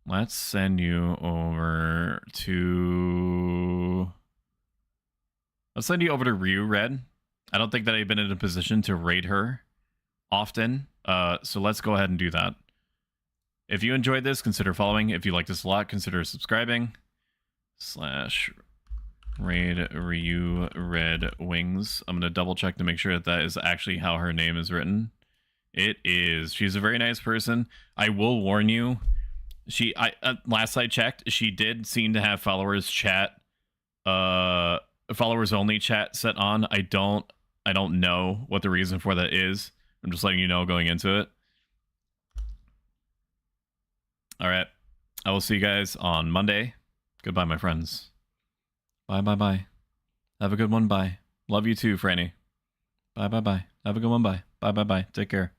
Let's send you over to Ryu Red. I don't think that I've been in a position to raid her often. So let's go ahead and do that. If you enjoyed this, consider following. If you like this a lot, consider subscribing. /raid Ryu Red Wings. I'm going to double check to make sure that is actually how her name is written. It is. She's a very nice person. I will warn you. Last I checked, she did seem to have followers only chat set on. I don't know what the reason for that is. I'm just letting you know going into it. All right. I will see you guys on Monday. Goodbye, my friends. Bye, bye, bye. Have a good one. Bye. Love you too, Franny. Bye, bye, bye. Have a good one. Bye. Bye, bye, bye. Take care.